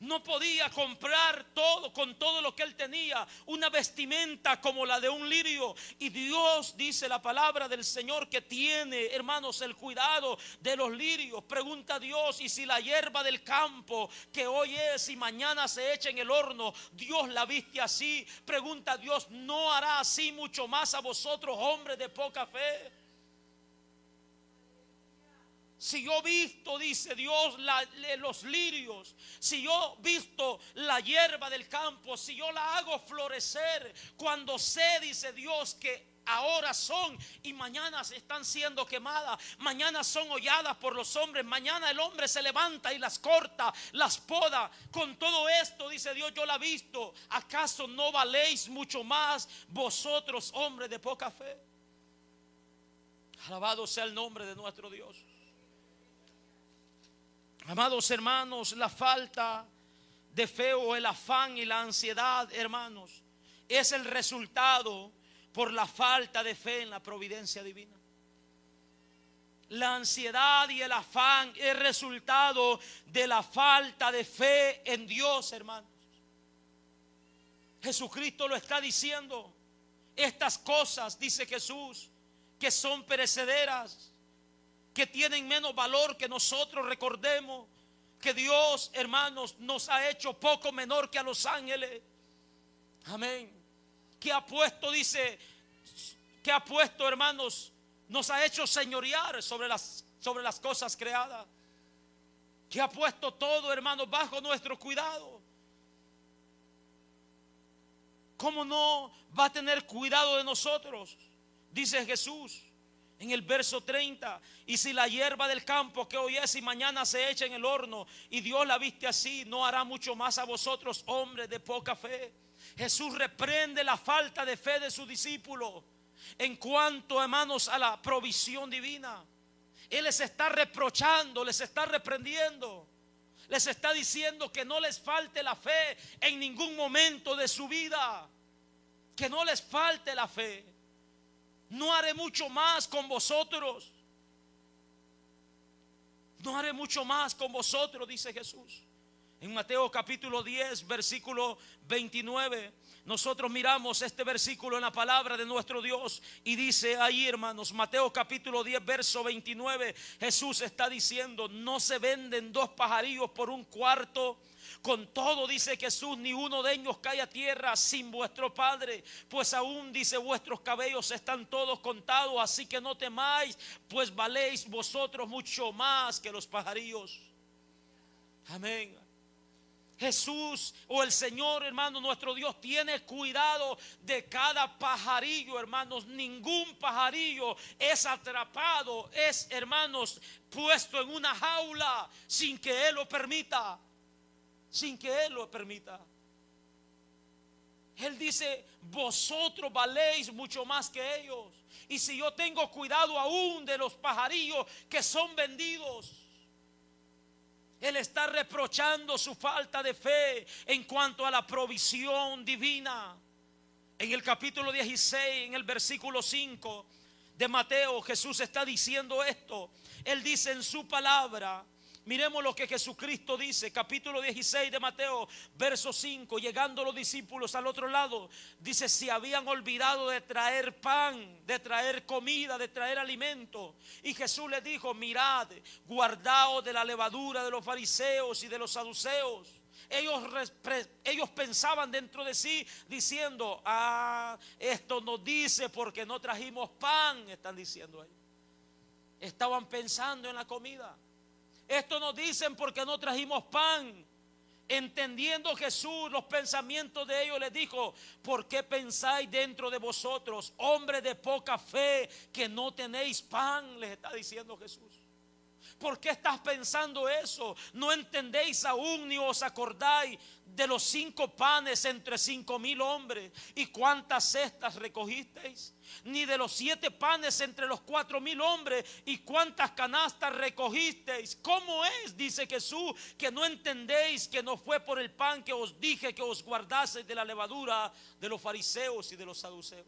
no podía comprar todo, con todo lo que él tenía, una vestimenta como la de un lirio. Y Dios, dice la palabra del Señor, que tiene, hermanos, el cuidado de los lirios. Pregunta a Dios: y si la hierba del campo, que hoy es y mañana se echa en el horno, Dios la viste así. Pregunta a Dios: ¿no hará así mucho más a vosotros, hombres de poca fe? Si yo visto, dice Dios, los lirios, si yo visto la hierba del campo, si yo la hago florecer, cuando sé, dice Dios, que ahora son y mañana están siendo quemadas, mañana son holladas por los hombres, mañana el hombre se levanta y las corta, las poda. Con todo esto, dice Dios, yo la he visto. ¿Acaso no valéis mucho más vosotros, hombres de poca fe? Alabado sea el nombre de nuestro Dios. Amados hermanos, la falta de fe o el afán y la ansiedad, hermanos, es el resultado por la falta de fe en la providencia divina. La ansiedad y el afán es resultado de la falta de fe en Dios, hermanos. Jesucristo lo está diciendo. Estas cosas, dice Jesús, que son perecederas, que tienen menos valor que nosotros. Recordemos que Dios, hermanos, nos ha hecho poco menor que a los ángeles. Amén. Que ha puesto, dice, que ha puesto, hermanos, nos ha hecho señorear sobre las cosas creadas. Que ha puesto todo, hermanos, bajo nuestro cuidado. ¿Cómo no va a tener cuidado de nosotros? Dice Jesús en el verso 30: y si la hierba del campo, que hoy es y mañana se echa en el horno, y Dios la viste así, ¿no hará mucho más a vosotros, hombres de poca fe? Jesús reprende la falta de fe de sus discípulos en cuanto, hermanos, a la provisión divina. Él les está reprochando, les está reprendiendo, les está diciendo que no les falte la fe en ningún momento de su vida, que no les falte la fe. No haré mucho más con vosotros. No haré mucho más con vosotros, dice Jesús. En Mateo capítulo 10, versículo 29, nosotros miramos este versículo en la palabra de nuestro Dios y dice ahí, hermanos, Mateo capítulo 10, verso 29, Jesús está diciendo: no se venden 2 pajarillos por un cuarto. Con todo, dice Jesús, ni uno de ellos cae a tierra sin vuestro Padre, pues aún, dice, vuestros cabellos están todos contados. Así que no temáis, pues valéis vosotros mucho más que los pajarillos. Amén. Jesús o el Señor, hermano, nuestro Dios tiene cuidado de cada pajarillo, hermanos. Ningún pajarillo es atrapado, es, hermanos, puesto en una jaula sin que Él lo permita. Sin que Él lo permita. Él dice: vosotros valéis mucho más que ellos. Y si yo tengo cuidado aún de los pajarillos que son vendidos, Él está reprochando su falta de fe en cuanto a la provisión divina. En el capítulo 16, en el versículo 5 de Mateo, Jesús está diciendo esto. Él dice en su palabra Miremos lo que Jesucristo dice, capítulo 16 de Mateo, verso 5. Llegando los discípulos al otro lado, dice: se habían olvidado de traer pan, de traer comida, de traer alimento. Y Jesús les dijo: mirad, guardaos de la levadura de los fariseos y de los saduceos. Ellos pensaban dentro de sí diciendo: esto nos dice porque no trajimos pan. Están diciendo ellos. Estaban pensando en la comida. Esto nos dicen porque no trajimos pan. Entendiendo Jesús los pensamientos de ellos, les dijo: ¿por qué pensáis dentro de vosotros, hombres de poca fe, que no tenéis pan? Les está diciendo Jesús. ¿Por qué estás pensando eso? ¿No entendéis aún ni os acordáis de los 5 panes entre 5,000 hombres? ¿Y cuántas cestas recogisteis? Ni de los 7 panes entre los 4,000 hombres, ¿y cuántas canastas recogisteis? ¿Cómo es, dice Jesús, que no entendéis que no fue por el pan que os dije que os guardaseis de la levadura de los fariseos y de los saduceos?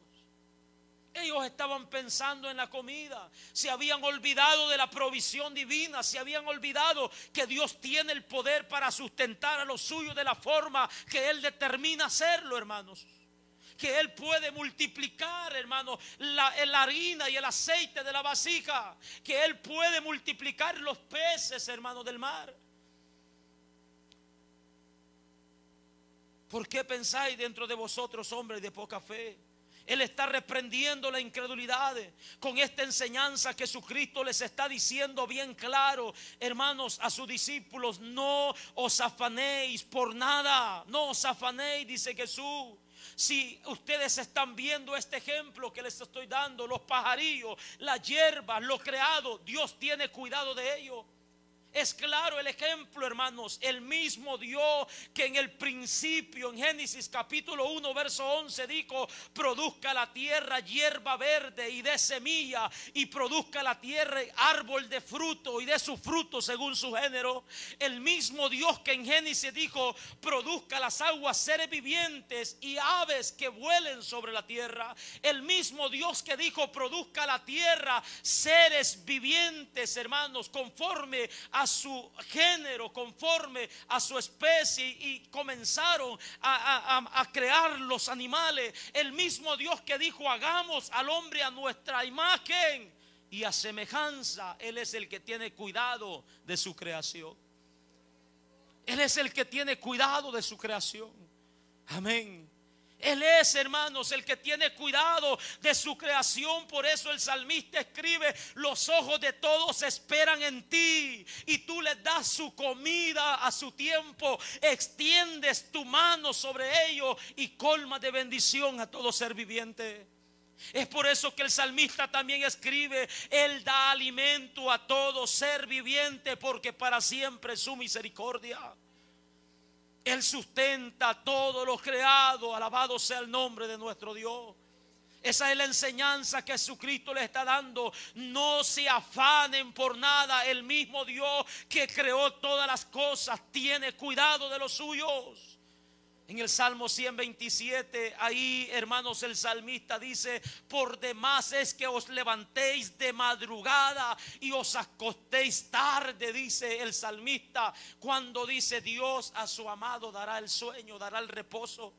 Ellos estaban pensando en la comida, se habían olvidado de la provisión divina, se habían olvidado que Dios tiene el poder para sustentar a los suyos de la forma que Él determina hacerlo, hermanos. Que Él puede multiplicar, hermanos, la harina y el aceite de la vasija. Que Él puede multiplicar los peces, hermanos, del mar. ¿Por qué pensáis dentro de vosotros, hombres de poca fe? Él está reprendiendo la incredulidad. Con esta enseñanza Jesucristo les está diciendo bien claro, hermanos, a sus discípulos: no os afanéis por nada. No os afanéis, dice Jesús. Si ustedes están viendo este ejemplo que les estoy dando, los pajarillos, las hierbas, lo creado, Dios tiene cuidado de ellos. Es claro el ejemplo, hermanos. El mismo Dios que en el principio, en Génesis capítulo 1 verso 11 dijo: produzca la tierra hierba verde y de semilla, y produzca la tierra árbol de fruto y de su fruto según su género. El mismo Dios que en Génesis dijo: produzca las aguas seres vivientes y aves que vuelen sobre la tierra. El mismo Dios que dijo: produzca la tierra seres vivientes, hermanos, conforme a su género, conforme a su especie, y comenzaron a crear los animales. El mismo Dios que dijo: hagamos al hombre a nuestra imagen y a semejanza. Él es el que tiene cuidado de su creación. Él es el que tiene cuidado de su creación. Amén. Él es, hermanos, el que tiene cuidado de su creación. Por eso el salmista escribe: los ojos de todos esperan en ti, y tú les das su comida a su tiempo. Extiendes tu mano sobre ellos y colmas de bendición a todo ser viviente. Es por eso que el salmista también escribe: Él da alimento a todo ser viviente, porque para siempre es su misericordia. Él sustenta todo lo creado. Alabado sea el nombre de nuestro Dios. Esa es la enseñanza que Jesucristo les está dando. No se afanen por nada. El mismo Dios que creó todas las cosas tiene cuidado de los suyos. En el Salmo 127, ahí, hermanos, el salmista dice: por demás es que os levantéis de madrugada y os acostéis tarde, dice el salmista, cuando dice: Dios a su amado dará el sueño, dará el reposo.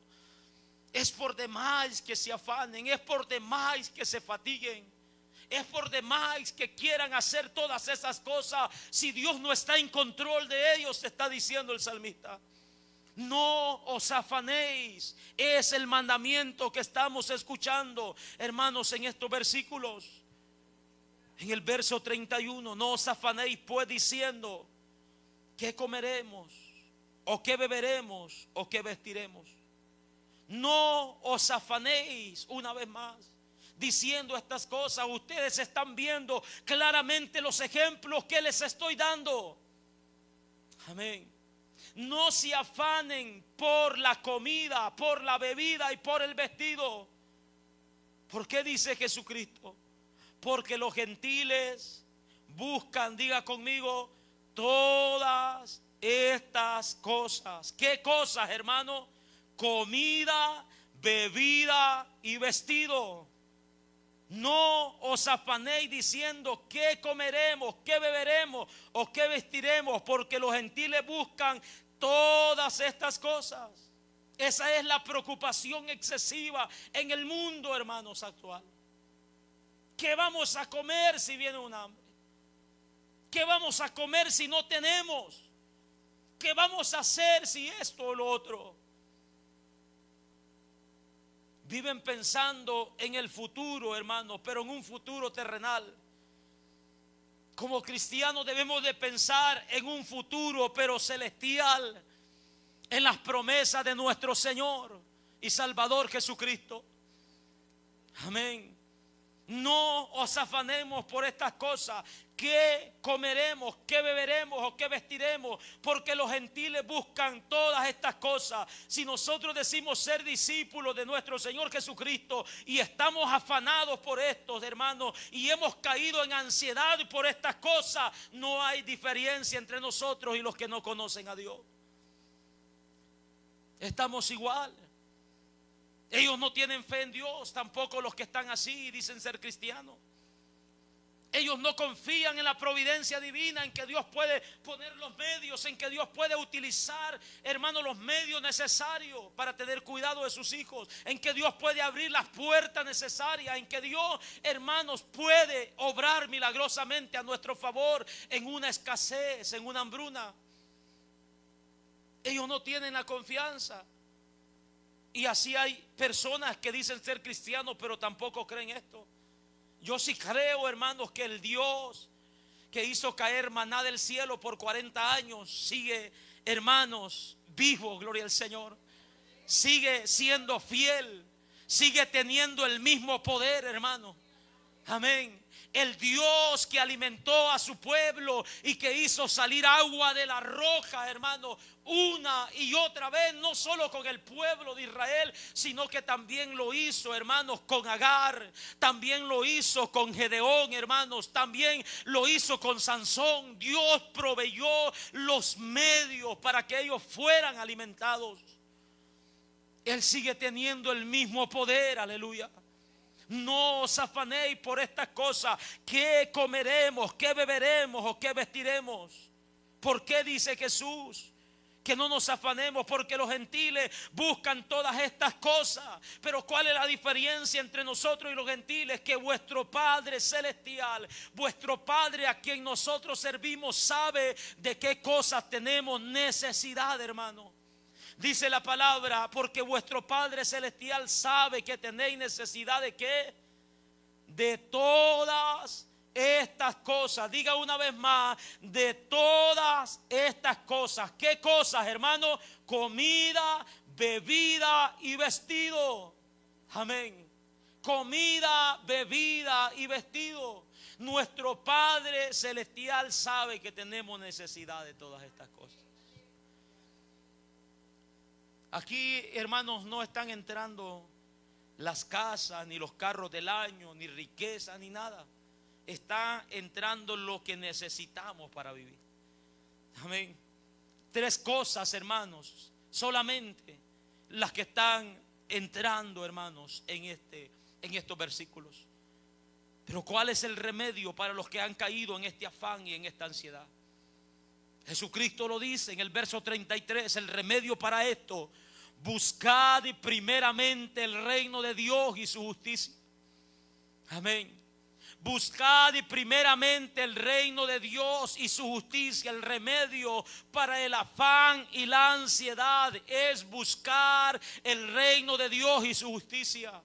Es por demás que se afanen, es por demás que se fatiguen, es por demás que quieran hacer todas esas cosas, si Dios no está en control de ellos, está diciendo el salmista. No os afanéis. Es el mandamiento que estamos escuchando, hermanos, en estos versículos. En el verso 31: no os afanéis pues diciendo: ¿qué comeremos? ¿O qué beberemos? ¿O qué vestiremos? No os afanéis, una vez más, diciendo estas cosas. Ustedes están viendo claramente los ejemplos que les estoy dando. Amén. No se afanen por la comida, por la bebida y por el vestido. ¿Por qué dice Jesucristo? Porque los gentiles buscan, diga conmigo, todas estas cosas. ¿Qué cosas, hermano? Comida, bebida y vestido. No os afanéis diciendo qué comeremos, qué beberemos o qué vestiremos, porque los gentiles buscan todas estas cosas. Esa es la preocupación excesiva en el mundo, hermanos, actual. ¿Qué vamos a comer si viene un hambre? ¿Qué vamos a comer si no tenemos? ¿Qué vamos a hacer si esto o lo otro? Viven pensando en el futuro, hermanos, pero en un futuro terrenal. Como cristianos debemos de pensar en un futuro, pero celestial, en las promesas de nuestro Señor y Salvador Jesucristo. Amén. No os afanemos por estas cosas, qué comeremos, qué beberemos o qué vestiremos, porque los gentiles buscan todas estas cosas. Si nosotros decimos ser discípulos de nuestro Señor Jesucristo y estamos afanados por estos, hermanos, y hemos caído en ansiedad por estas cosas, no hay diferencia entre nosotros y los que no conocen a Dios. Estamos igual. Ellos no tienen fe en Dios, tampoco los que están así y dicen ser cristianos. Ellos no confían en la providencia divina, en que Dios puede poner los medios, en que Dios puede utilizar, hermanos, los medios necesarios para tener cuidado de sus hijos, en que Dios puede abrir las puertas necesarias, en que Dios, hermanos, puede obrar milagrosamente a nuestro favor en una escasez, en una hambruna. Ellos no tienen la confianza. Y así hay personas que dicen ser cristianos, pero tampoco creen esto. Yo sí creo, hermanos, que el Dios que hizo caer maná del cielo por 40 años sigue, hermanos, vivo, gloria al Señor. Sigue siendo fiel, sigue teniendo el mismo poder, hermano. Amén. El Dios que alimentó a su pueblo y que hizo salir agua de la roca, hermano, una y otra vez, no solo con el pueblo de Israel, sino que también lo hizo, hermanos, con Agar, también lo hizo con Gedeón, hermanos, también lo hizo con Sansón. Dios proveyó los medios para que ellos fueran alimentados. Él sigue teniendo el mismo poder, aleluya. No os afanéis por estas cosas, qué comeremos, qué beberemos o qué vestiremos. ¿Por qué dice Jesús que no nos afanemos? Porque los gentiles buscan todas estas cosas. Pero ¿cuál es la diferencia entre nosotros y los gentiles? Que vuestro Padre celestial, vuestro Padre a quien nosotros servimos, sabe de qué cosas tenemos necesidad, hermano. Dice la palabra, porque vuestro Padre celestial sabe que tenéis necesidad de ¿qué? De todas estas cosas. Diga una vez más, de todas estas cosas. ¿Qué cosas, hermano? Comida, bebida y vestido. Amén. Comida, bebida y vestido. Nuestro Padre celestial sabe que tenemos necesidad de todas estas cosas. Aquí, hermanos, no están entrando las casas, ni los carros del año, ni riqueza, ni nada. Está entrando lo que necesitamos para vivir. Amén. 3 cosas, hermanos, solamente las que están entrando, hermanos, en estos versículos. Pero ¿cuál es el remedio para los que han caído en este afán y en esta ansiedad? Jesucristo lo dice en el verso 33, el remedio para esto: buscad primeramente el reino de Dios y su justicia. Amén. Buscad primeramente el reino de Dios y su justicia. El remedio para el afán y la ansiedad es buscar el reino de Dios y su justicia.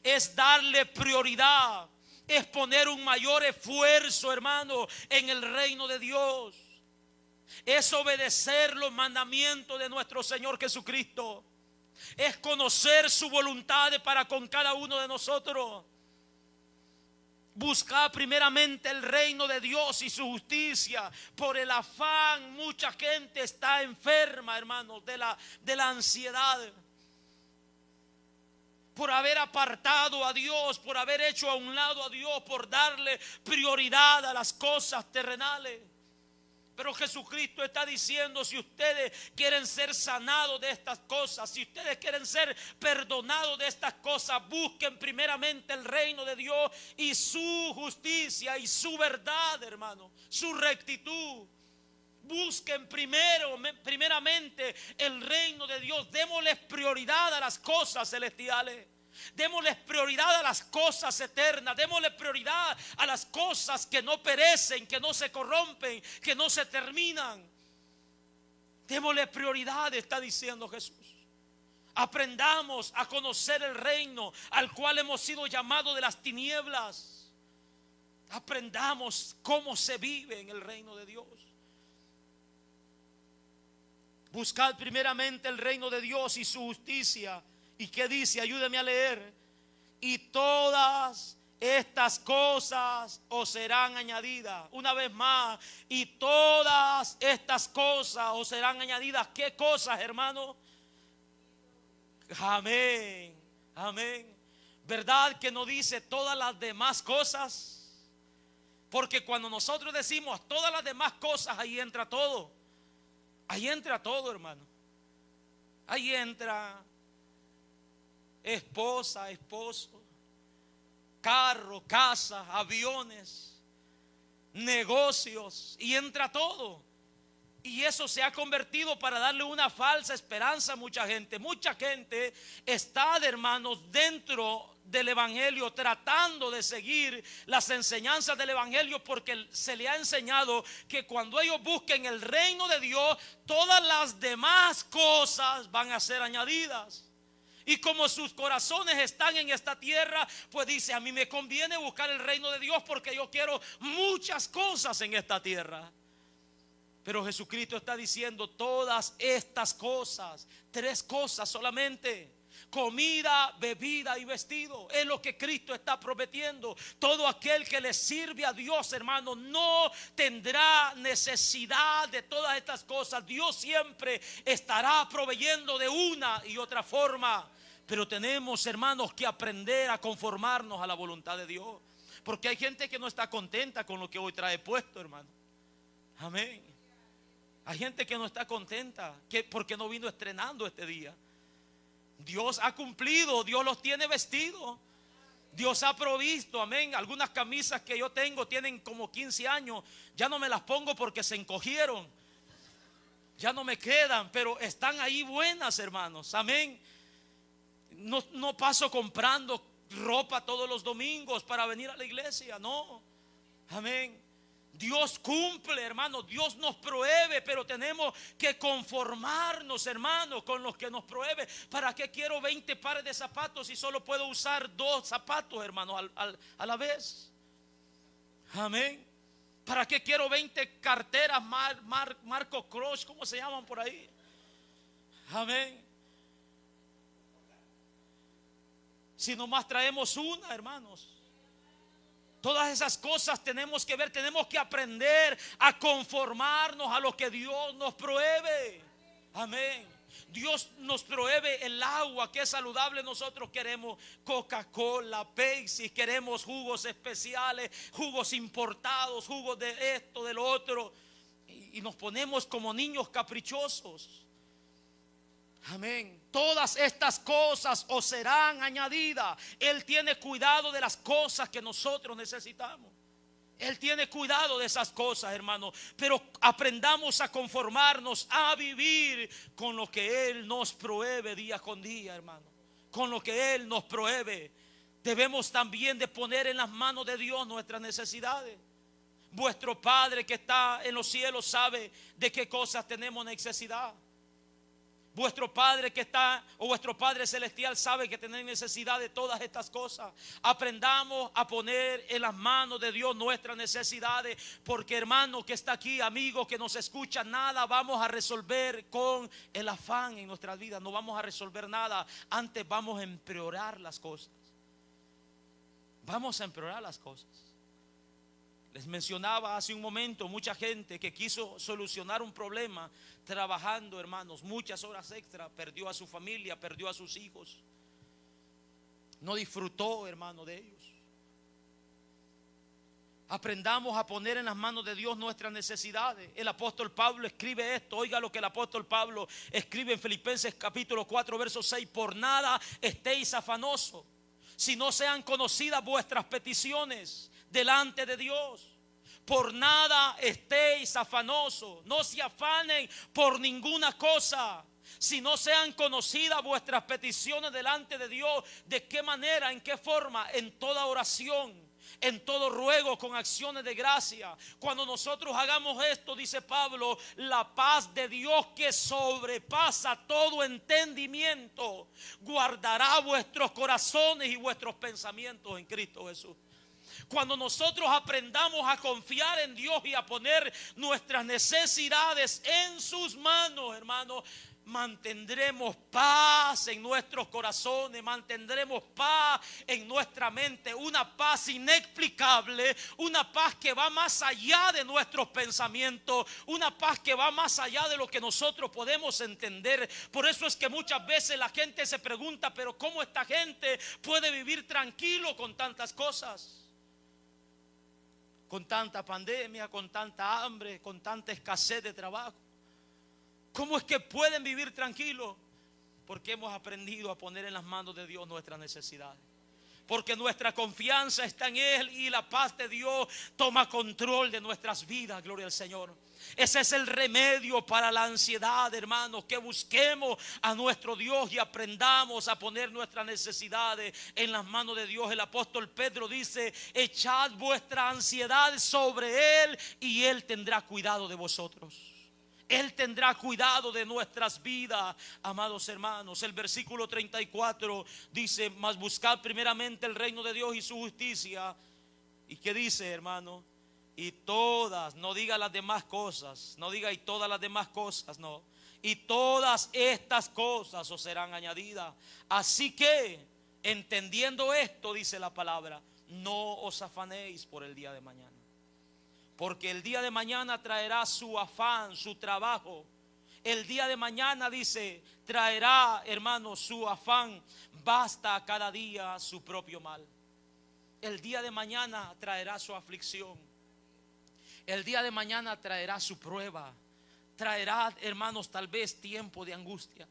Es darle prioridad, es poner un mayor esfuerzo, hermano, en el reino de Dios. Es obedecer los mandamientos de nuestro Señor Jesucristo. Es conocer su voluntad para con cada uno de nosotros. Buscar primeramente el reino de Dios y su justicia. Por el afán, mucha gente está enferma, hermanos, de la ansiedad. Por haber apartado a Dios, por haber hecho a un lado a Dios, por darle prioridad a las cosas terrenales. Pero Jesucristo está diciendo, si ustedes quieren ser sanados de estas cosas, si ustedes quieren ser perdonados de estas cosas, busquen primeramente el reino de Dios y su justicia y su verdad, hermano, su rectitud. Busquen primeramente el reino de Dios. Démosles prioridad a las cosas celestiales. Démosles prioridad a las cosas eternas. Démosles prioridad a las cosas que no perecen, que no se corrompen, que no se terminan. Démosles prioridad, está diciendo Jesús. Aprendamos a conocer el reino al cual hemos sido llamados de las tinieblas. Aprendamos cómo se vive en el reino de Dios. Buscad primeramente el reino de Dios y su justicia. ¿Y qué dice? Ayúdeme a leer. Y todas estas cosas os serán añadidas. Una vez más. Y todas estas cosas os serán añadidas. ¿Qué cosas, hermano? Amén. Amén. ¿Verdad que no dice todas las demás cosas? Porque cuando nosotros decimos todas las demás cosas, ahí entra todo. Ahí entra todo, hermano. Ahí entra esposa, esposo, carro, casa, aviones, negocios, y entra todo. Y eso se ha convertido para darle una falsa esperanza a mucha gente. Mucha gente está, hermanos, dentro del evangelio, tratando de seguir las enseñanzas del evangelio, porque se le ha enseñado que cuando ellos busquen el reino de Dios, todas las demás cosas van a ser añadidas. Y como sus corazones están en esta tierra, pues dice, a mí me conviene buscar el reino de Dios porque yo quiero muchas cosas en esta tierra. Pero Jesucristo está diciendo todas estas cosas, 3 cosas solamente: comida, bebida y vestido. Es lo que Cristo está prometiendo. Todo aquel que le sirve a Dios, hermano, no tendrá necesidad de todas estas cosas. Dios siempre estará proveyendo de una y otra forma. Pero tenemos, hermanos, que aprender a conformarnos a la voluntad de Dios. Porque hay gente que no está contenta con lo que hoy trae puesto, hermano. Amén. Hay gente que no está contenta porque no vino estrenando este día. Dios ha cumplido, Dios los tiene vestidos, Dios ha provisto, amén. Algunas camisas que yo tengo tienen como 15 años, ya no me las pongo porque se encogieron, ya no me quedan, pero están ahí buenas, hermanos, amén. No paso comprando ropa todos los domingos para venir a la iglesia, no, amén. Dios cumple, hermano, Dios nos provee, pero tenemos que conformarnos, hermano, con los que nos provee. ¿Para qué quiero 20 pares de zapatos si solo puedo usar 2 zapatos, hermano, a la vez? Amén. ¿Para qué quiero 20 carteras Marco Crush, cómo se llaman por ahí? Amén. Si nomás traemos una, hermanos. Todas esas cosas tenemos que ver, tenemos que aprender a conformarnos a lo que Dios nos provee. Amén. Dios nos provee el agua que es saludable. Nosotros queremos Coca-Cola, Pepsi, queremos jugos especiales, jugos importados, jugos de esto, de lo otro. Y nos ponemos como niños caprichosos. Amén. Todas estas cosas os serán añadidas. Él tiene cuidado de las cosas que nosotros necesitamos. Él tiene cuidado de esas cosas, hermano. Pero aprendamos a conformarnos, a vivir con lo que Él nos provee día con día, hermano. Con lo que Él nos provee. Debemos también de poner en las manos de Dios nuestras necesidades. Vuestro Padre que está en los cielos sabe de qué cosas tenemos necesidad. Vuestro Padre que está, o vuestro Padre celestial sabe que tenéis necesidad de todas estas cosas. Aprendamos a poner en las manos de Dios nuestras necesidades. Porque, hermano que está aquí, amigo que nos escucha, nada vamos a resolver con el afán en nuestras vidas. No vamos a resolver nada. Antes vamos a empeorar las cosas. Vamos a empeorar las cosas. Les mencionaba hace un momento mucha gente que quiso solucionar un problema trabajando, hermanos, muchas horas extra. Perdió a su familia, perdió a sus hijos. No disfrutó, hermano, de ellos. Aprendamos a poner en las manos de Dios nuestras necesidades. El apóstol Pablo escribe esto. Oiga lo que el apóstol Pablo escribe en Filipenses capítulo 4 verso 6. Por nada estéis afanosos, si no sean conocidas vuestras peticiones delante de Dios. Por nada estéis afanosos, no se afanen por ninguna cosa, si no sean conocidas vuestras peticiones delante de Dios. ¿De qué manera? ¿En qué forma? En toda oración, en todo ruego con acciones de gracia. Cuando nosotros hagamos esto, dice Pablo, la paz de Dios que sobrepasa todo entendimiento guardará vuestros corazones y vuestros pensamientos en Cristo Jesús. Cuando nosotros aprendamos a confiar en Dios y a poner nuestras necesidades en sus manos, hermanos, mantendremos paz en nuestros corazones, mantendremos paz en nuestra mente, una paz inexplicable, una paz que va más allá de nuestros pensamientos, una paz que va más allá de lo que nosotros podemos entender. Por eso es que muchas veces la gente se pregunta, pero ¿cómo esta gente puede vivir tranquilo con tantas cosas? Con tanta pandemia, con tanta hambre, con tanta escasez de trabajo. ¿Cómo es que pueden vivir tranquilos? Porque hemos aprendido a poner en las manos de Dios nuestras necesidades. Porque nuestra confianza está en Él y la paz de Dios toma control de nuestras vidas. Gloria al Señor. Ese es el remedio para la ansiedad, hermanos, que busquemos a nuestro Dios y aprendamos a poner nuestras necesidades en las manos de Dios. El apóstol Pedro dice: echad vuestra ansiedad sobre Él y Él tendrá cuidado de vosotros. Él tendrá cuidado de nuestras vidas, amados hermanos. El versículo 34 dice: mas buscad primeramente el reino de Dios y su justicia. ¿Y qué dice, hermano? Y todas, no diga las demás cosas, no diga y todas las demás cosas, no. Y todas estas cosas os serán añadidas. Así que, entendiendo esto, dice la palabra, no os afanéis por el día de mañana. Porque el día de mañana traerá su afán, su trabajo. El día de mañana, dice, traerá, hermanos, su afán. Basta a cada día su propio mal. El día de mañana traerá su aflicción. El día de mañana traerá su prueba. Traerá, hermanos, tal vez tiempo de angustia.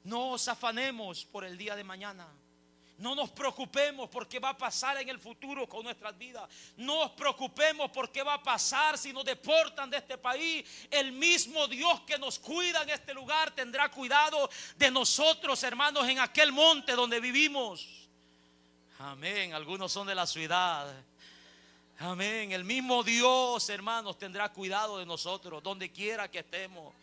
No os afanemos por el día de mañana. No nos preocupemos por qué va a pasar en el futuro con nuestras vidas. No os preocupemos por qué va a pasar si nos deportan de este país. El mismo Dios que nos cuida en este lugar tendrá cuidado de nosotros, hermanos, en aquel monte donde vivimos. Amén. Algunos son de la ciudad. Amén. El mismo Dios, hermanos, tendrá cuidado de nosotros donde quiera que estemos.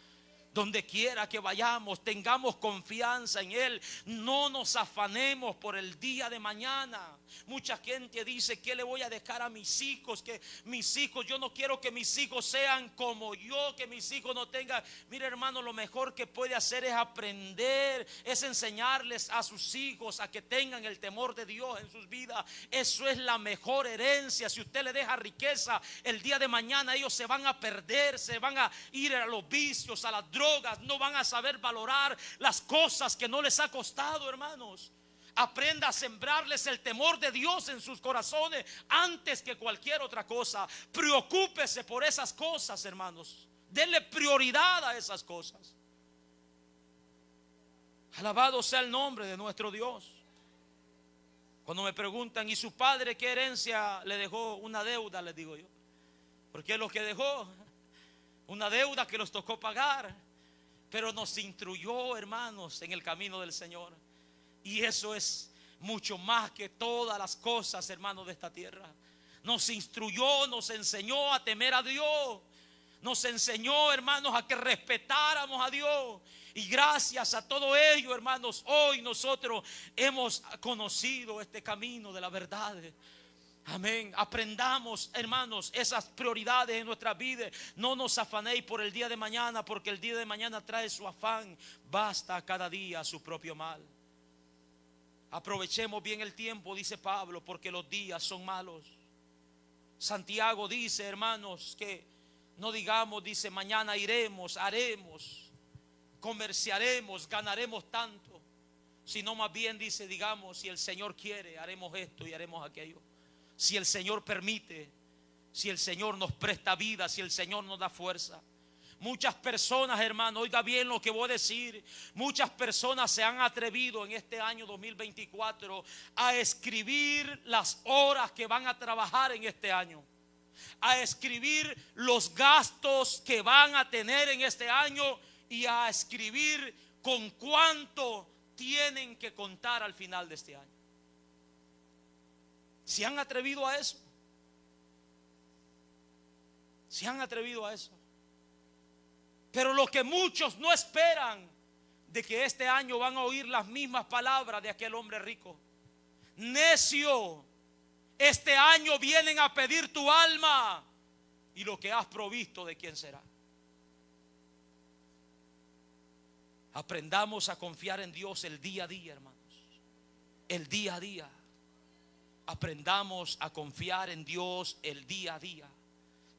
Donde quiera que vayamos, tengamos confianza en Él. No nos afanemos por el día de mañana. Mucha gente dice: ¿qué le voy a dejar a mis hijos? Que mis hijos, yo no quiero que mis hijos sean como yo, que mis hijos no tengan. Mire, hermano, lo mejor que puede hacer es aprender, es enseñarles a sus hijos a que tengan el temor de Dios en sus vidas. Eso es la mejor herencia. Si usted le deja riqueza, el día de mañana ellos se van a perder, se van a ir a los vicios, a las drogas, no van a saber valorar las cosas que no les ha costado, hermanos. Aprenda a sembrarles el temor de Dios en sus corazones antes que cualquier otra cosa. Preocúpese por esas cosas, hermanos. Denle prioridad a esas cosas. Alabado sea el nombre de nuestro Dios. Cuando me preguntan: ¿y su padre qué herencia le dejó? Una deuda, les digo yo. Porque es lo que dejó. Una deuda que los tocó pagar. Pero nos instruyó, hermanos, en el camino del Señor. Y eso es mucho más que todas las cosas, hermanos, de esta tierra. Nos instruyó, nos enseñó a temer a Dios. Nos enseñó, hermanos, a que respetáramos a Dios. Y gracias a todo ello, hermanos, hoy nosotros hemos conocido este camino de la verdad. Amén. Aprendamos, hermanos, esas prioridades en nuestra vida. No nos afanéis por el día de mañana, porque el día de mañana trae su afán. Basta a cada día su propio mal. Aprovechemos bien el tiempo, dice Pablo, porque los días son malos. Santiago dice, hermanos, que no digamos, dice, mañana iremos, haremos, comerciaremos, ganaremos tanto. Sino más bien dice, digamos, si el Señor quiere, haremos esto y haremos aquello. si el Señor permite, si el Señor nos presta vida, si el Señor nos da fuerza. Muchas personas, hermano, oiga bien lo que voy a decir. Muchas personas se han atrevido en este año 2024 a escribir las horas que van a trabajar en este año, a escribir los gastos que van a tener en este año y a escribir con cuánto tienen que contar al final de este año. ¿Se han atrevido a eso? ¿Se han atrevido a eso? Pero lo que muchos no esperan, de que este año van a oír las mismas palabras de aquel hombre rico: necio, este año vienen a pedir tu alma, y lo que has provisto, ¿de quién será? Aprendamos a confiar en Dios el día a día, hermanos. El día a día. Aprendamos a confiar en Dios el día a día.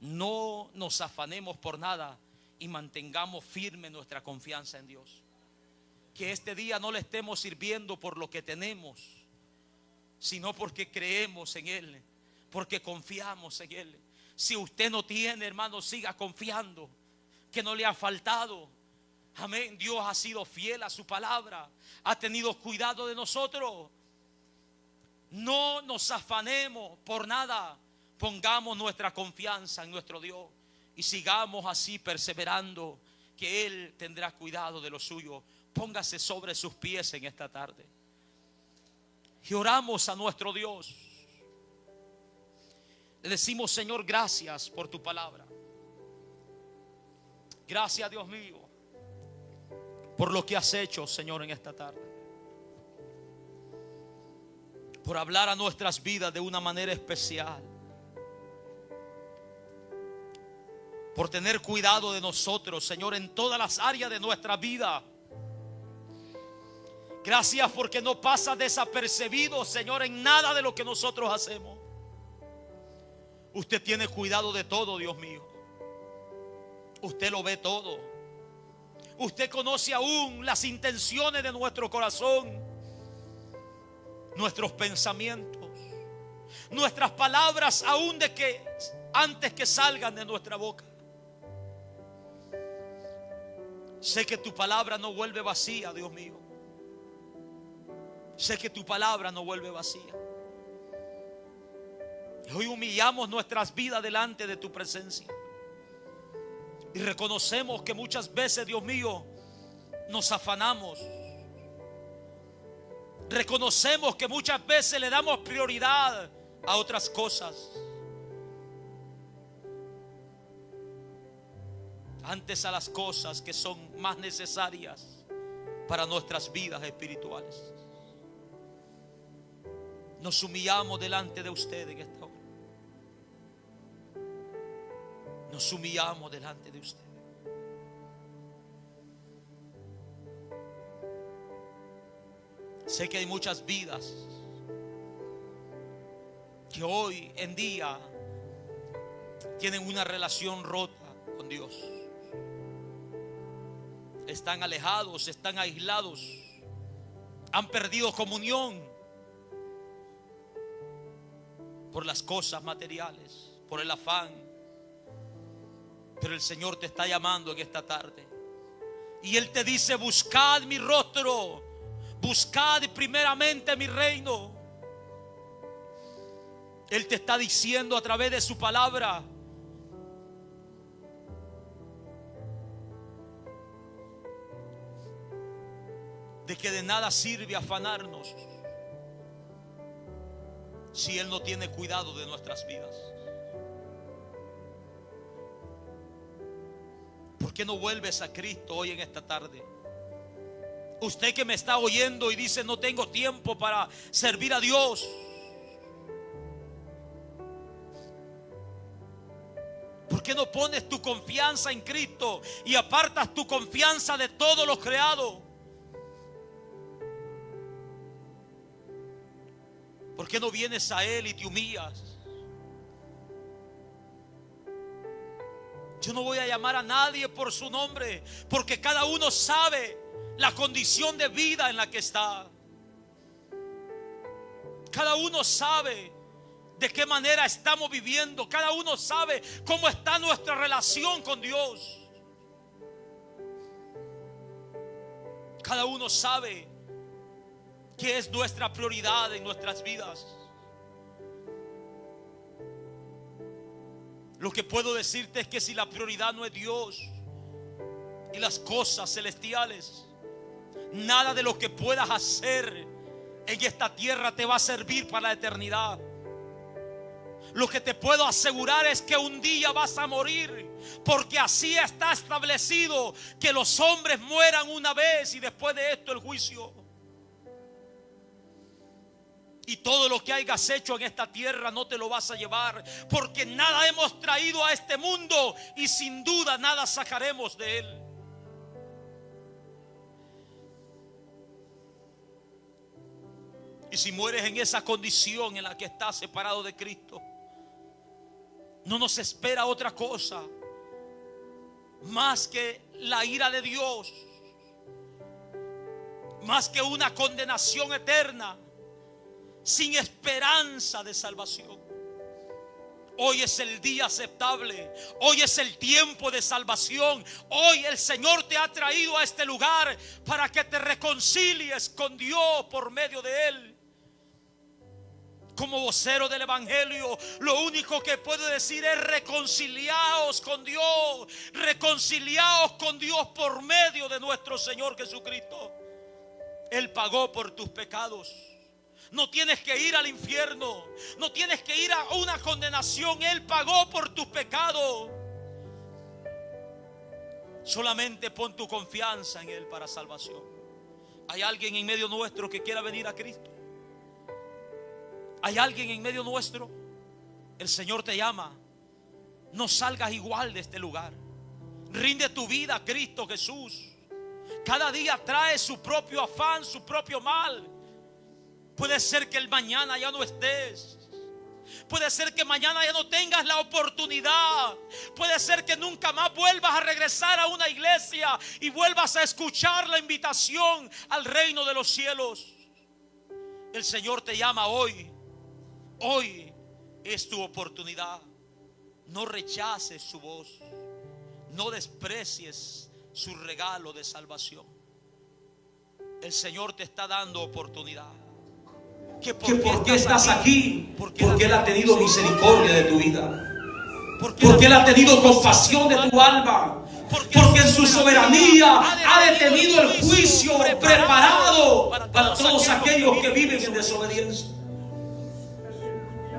No nos afanemos por nada y mantengamos firme nuestra confianza en Dios. Que este día no le estemos sirviendo por lo que tenemos, sino porque creemos en Él, porque confiamos en Él. Si usted no tiene, hermano, siga confiando que no le ha faltado. Amén. Dios ha sido fiel a su palabra, ha tenido cuidado de nosotros. No nos afanemos por nada. Pongamos nuestra confianza en nuestro Dios y sigamos así perseverando, que Él tendrá cuidado de lo suyo. Póngase sobre sus pies en esta tarde y oramos a nuestro Dios. Le decimos: Señor, gracias por tu palabra. Gracias, Dios mío, por lo que has hecho, Señor, en esta tarde. Por hablar a nuestras vidas de una manera especial. Por tener cuidado de nosotros, Señor, en todas las áreas de nuestra vida. Gracias porque no pasa desapercibido, Señor, en nada de lo que nosotros hacemos. Usted tiene cuidado de todo, Dios mío. Usted lo ve todo. Usted conoce aún las intenciones de nuestro corazón, nuestros pensamientos, nuestras palabras, aún de que antes que salgan de nuestra boca. Sé que tu palabra no vuelve vacía, Dios mío. Sé que tu palabra no vuelve vacía. Y hoy humillamos nuestras vidas delante de tu presencia. Y reconocemos que muchas veces, Dios mío, nos afanamos. Reconocemos que muchas veces le damos prioridad a otras cosas antes a las cosas que son más necesarias para nuestras vidas espirituales. Nos humillamos delante de usted en esta hora. Nos humillamos delante de usted. Sé que hay muchas vidas que hoy en día tienen una relación rota con Dios. Están alejados, están aislados, han perdido comunión por las cosas materiales, por el afán. Pero el Señor te está llamando en esta tarde y Él te dice: buscad mi rostro, buscad primeramente mi reino. Él te está diciendo a través de su palabra: de que de nada sirve afanarnos si Él no tiene cuidado de nuestras vidas. ¿Por qué no vuelves a Cristo hoy en esta tarde? Usted que me está oyendo y dice: no tengo tiempo para servir a Dios. ¿Por qué no pones tu confianza en Cristo y apartas tu confianza de todo lo creado? ¿Por qué no vienes a Él y te humillas? Yo no voy a llamar a nadie por su nombre, porque cada uno sabe la condición de vida en la que está. Cada uno sabe de qué manera estamos viviendo. Cada uno sabe cómo está nuestra relación con Dios. Cada uno sabe qué es nuestra prioridad en nuestras vidas. Lo que puedo decirte es que si la prioridad no es Dios y las cosas celestiales, nada de lo que puedas hacer en esta tierra te va a servir para la eternidad. Lo que te puedo asegurar es que un día vas a morir, porque así está establecido, que los hombres mueran una vez y después de esto el juicio. Y todo lo que hayas hecho en esta tierra no te lo vas a llevar, porque nada hemos traído a este mundo y sin duda nada sacaremos de él. Y si mueres en esa condición en la que estás separado de Cristo, no nos espera otra cosa más que la ira de Dios, más que una condenación eterna, sin esperanza de salvación. Hoy es el día aceptable, hoy es el tiempo de salvación. Hoy el Señor te ha traído a este lugar para que te reconcilies con Dios por medio de Él. Como vocero del Evangelio, lo único que puedo decir es: reconciliaos con Dios, reconciliaos con Dios por medio de nuestro Señor Jesucristo. Él pagó por tus pecados. No tienes que ir al infierno, no tienes que ir a una condenación. Él pagó por tus pecados. Solamente pon tu confianza en Él para salvación. ¿Hay alguien en medio nuestro que quiera venir a Cristo? ¿Hay alguien en medio nuestro? El Señor te llama. No salgas igual de este lugar. Rinde tu vida a Cristo Jesús. Cada día trae su propio afán, su propio mal. Puede ser que el mañana ya no estés. Puede ser que mañana ya no tengas la oportunidad. Puede ser que nunca más vuelvas a regresar a una iglesia y vuelvas a escuchar la invitación al reino de los cielos. El Señor te llama hoy. Hoy es tu oportunidad. No rechaces su voz. No desprecies su regalo de salvación. El Señor te está dando oportunidad. ¿Por qué estás aquí? Porque Él ha tenido misericordia de tu vida. Porque Él ha tenido compasión de tu alma. Porque en su soberanía ha detenido el juicio preparado para todos aquellos que viven en desobediencia.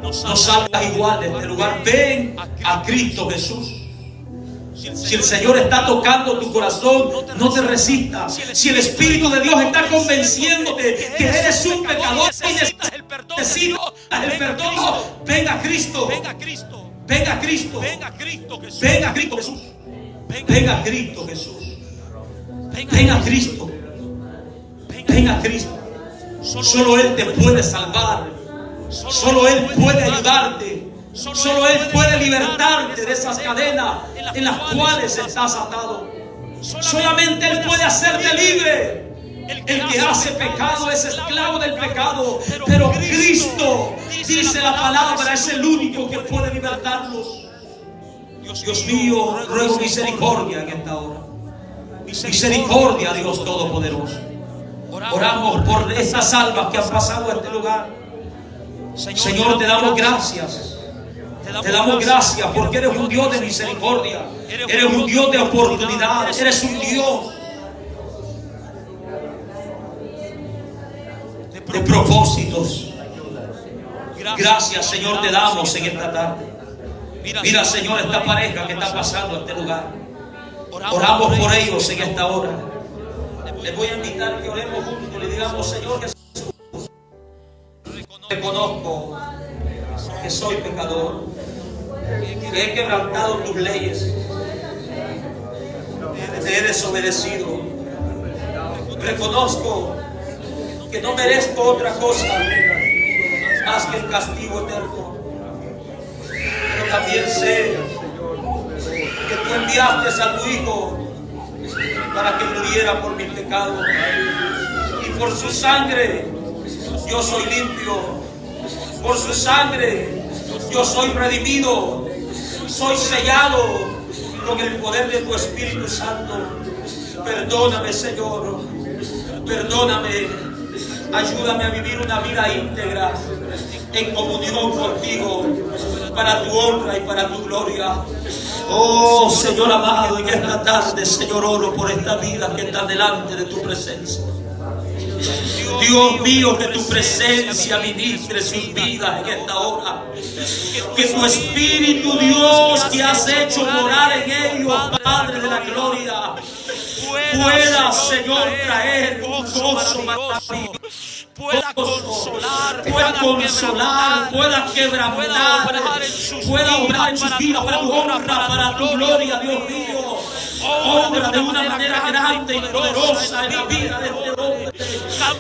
No salgas igual de este lugar. Ven a Cristo Jesús. Si el Señor está tocando tu corazón, no te resistas. Si el Espíritu de Dios está convenciéndote que eres un pecador y necesitas el perdón, ven a Cristo. Ven a Cristo. Ven a Cristo. Ven a Cristo Jesús. Ven a Cristo Jesús. Ven a Cristo Jesús. Ven a Cristo. Ven a Cristo. Solo Él te puede salvar. Solo Él puede ayudarte. Solo Él puede libertarte de esas cadenas en las cuales estás atado. Solamente Él puede hacerte libre. El que hace pecado es esclavo del pecado. Pero Cristo, dice la palabra, es el único que puede libertarnos. Dios mío, ruego misericordia en esta hora. Misericordia, Dios Todopoderoso. Oramos por estas almas que han pasado a este lugar. Señor, te damos gracias. Te damos gracias porque eres un Dios de misericordia. Eres un Dios de oportunidad. Eres un Dios de propósitos. Gracias, Señor, te damos en esta tarde. Mira, Señor, esta pareja que está pasando a este lugar. Oramos por ellos en esta hora. Les voy a invitar que oremos juntos. Le digamos: Señor Jesús, reconozco que soy pecador, que he quebrantado tus leyes, te he desobedecido. Reconozco que no merezco otra cosa más que el castigo eterno. Pero también sé que tú enviaste a tu Hijo para que muriera por mis pecados, y por su sangre yo soy limpio. Por su sangre Yo soy redimido, soy sellado con el poder de tu Espíritu Santo. Perdóname, Señor, perdóname. Ayúdame a vivir una vida íntegra en comunión contigo, para tu honra y para tu gloria. Oh Señor amado, en esta tarde, Señor, oro por esta vida que está delante de tu presencia. Dios mío, que tu presencia ministre sus vidas en esta hora. Que tu Espíritu, Dios, que has hecho morar en ellos, Padre de la gloria, pueda, Señor, traer un gozo maravilloso. Pueda consolar, pueda quebrantar, pueda obrar en sus vidas para tu honra, para tu gloria, Dios mío. Obra de una manera grande y poderosa en la vida de este hombre.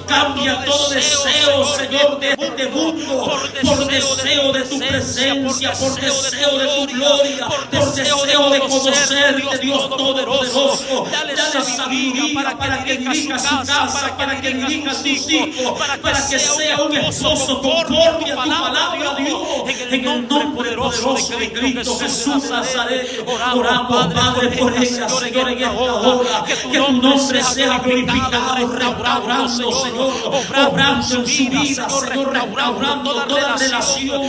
Cambia todo deseo, Señor, de este mundo por deseo de tu presencia, por deseo de tu gloria, por deseo de conocerte, Dios Todopoderoso. Dale sabiduría para que dirija su casa, para que dirija sus hijos, para que sea un esposo conforme a tu palabra, Dios. En el nombre poderoso de Cristo Jesús de Nazaret, oramos, Padre, por ella, Señor, en esta hora. Que tu nombre sea glorificado, restaurando, Señor, obrando en su vida, Señor, restaurando toda relación,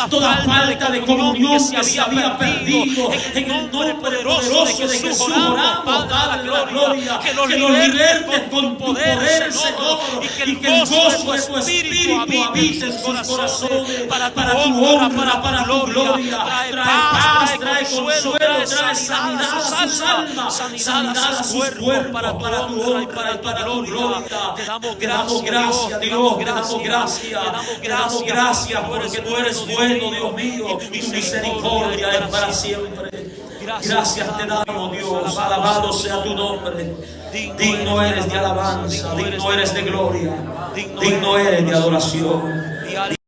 toda falta de comunión que se había perdido. En el nombre poderoso de Jesús oramos, Padre de la gloria, que lo libertes con tu poder, Señor, y que el gozo de tu Espíritu habite en sus corazones, para tu honra, para tu gloria. Trae paz, trae consuelo, trae sanidad a sus almas, sanidad a sus cuerpos, para tu honra y para tu gloria. Te damos gracias, Dios, te damos gracias porque tú eres bueno, Dios mío, y tu misericordia es para siempre. Gracias te damos, Dios, alabado sea tu nombre. Digno eres de alabanza, digno eres de gloria, digno eres de adoración.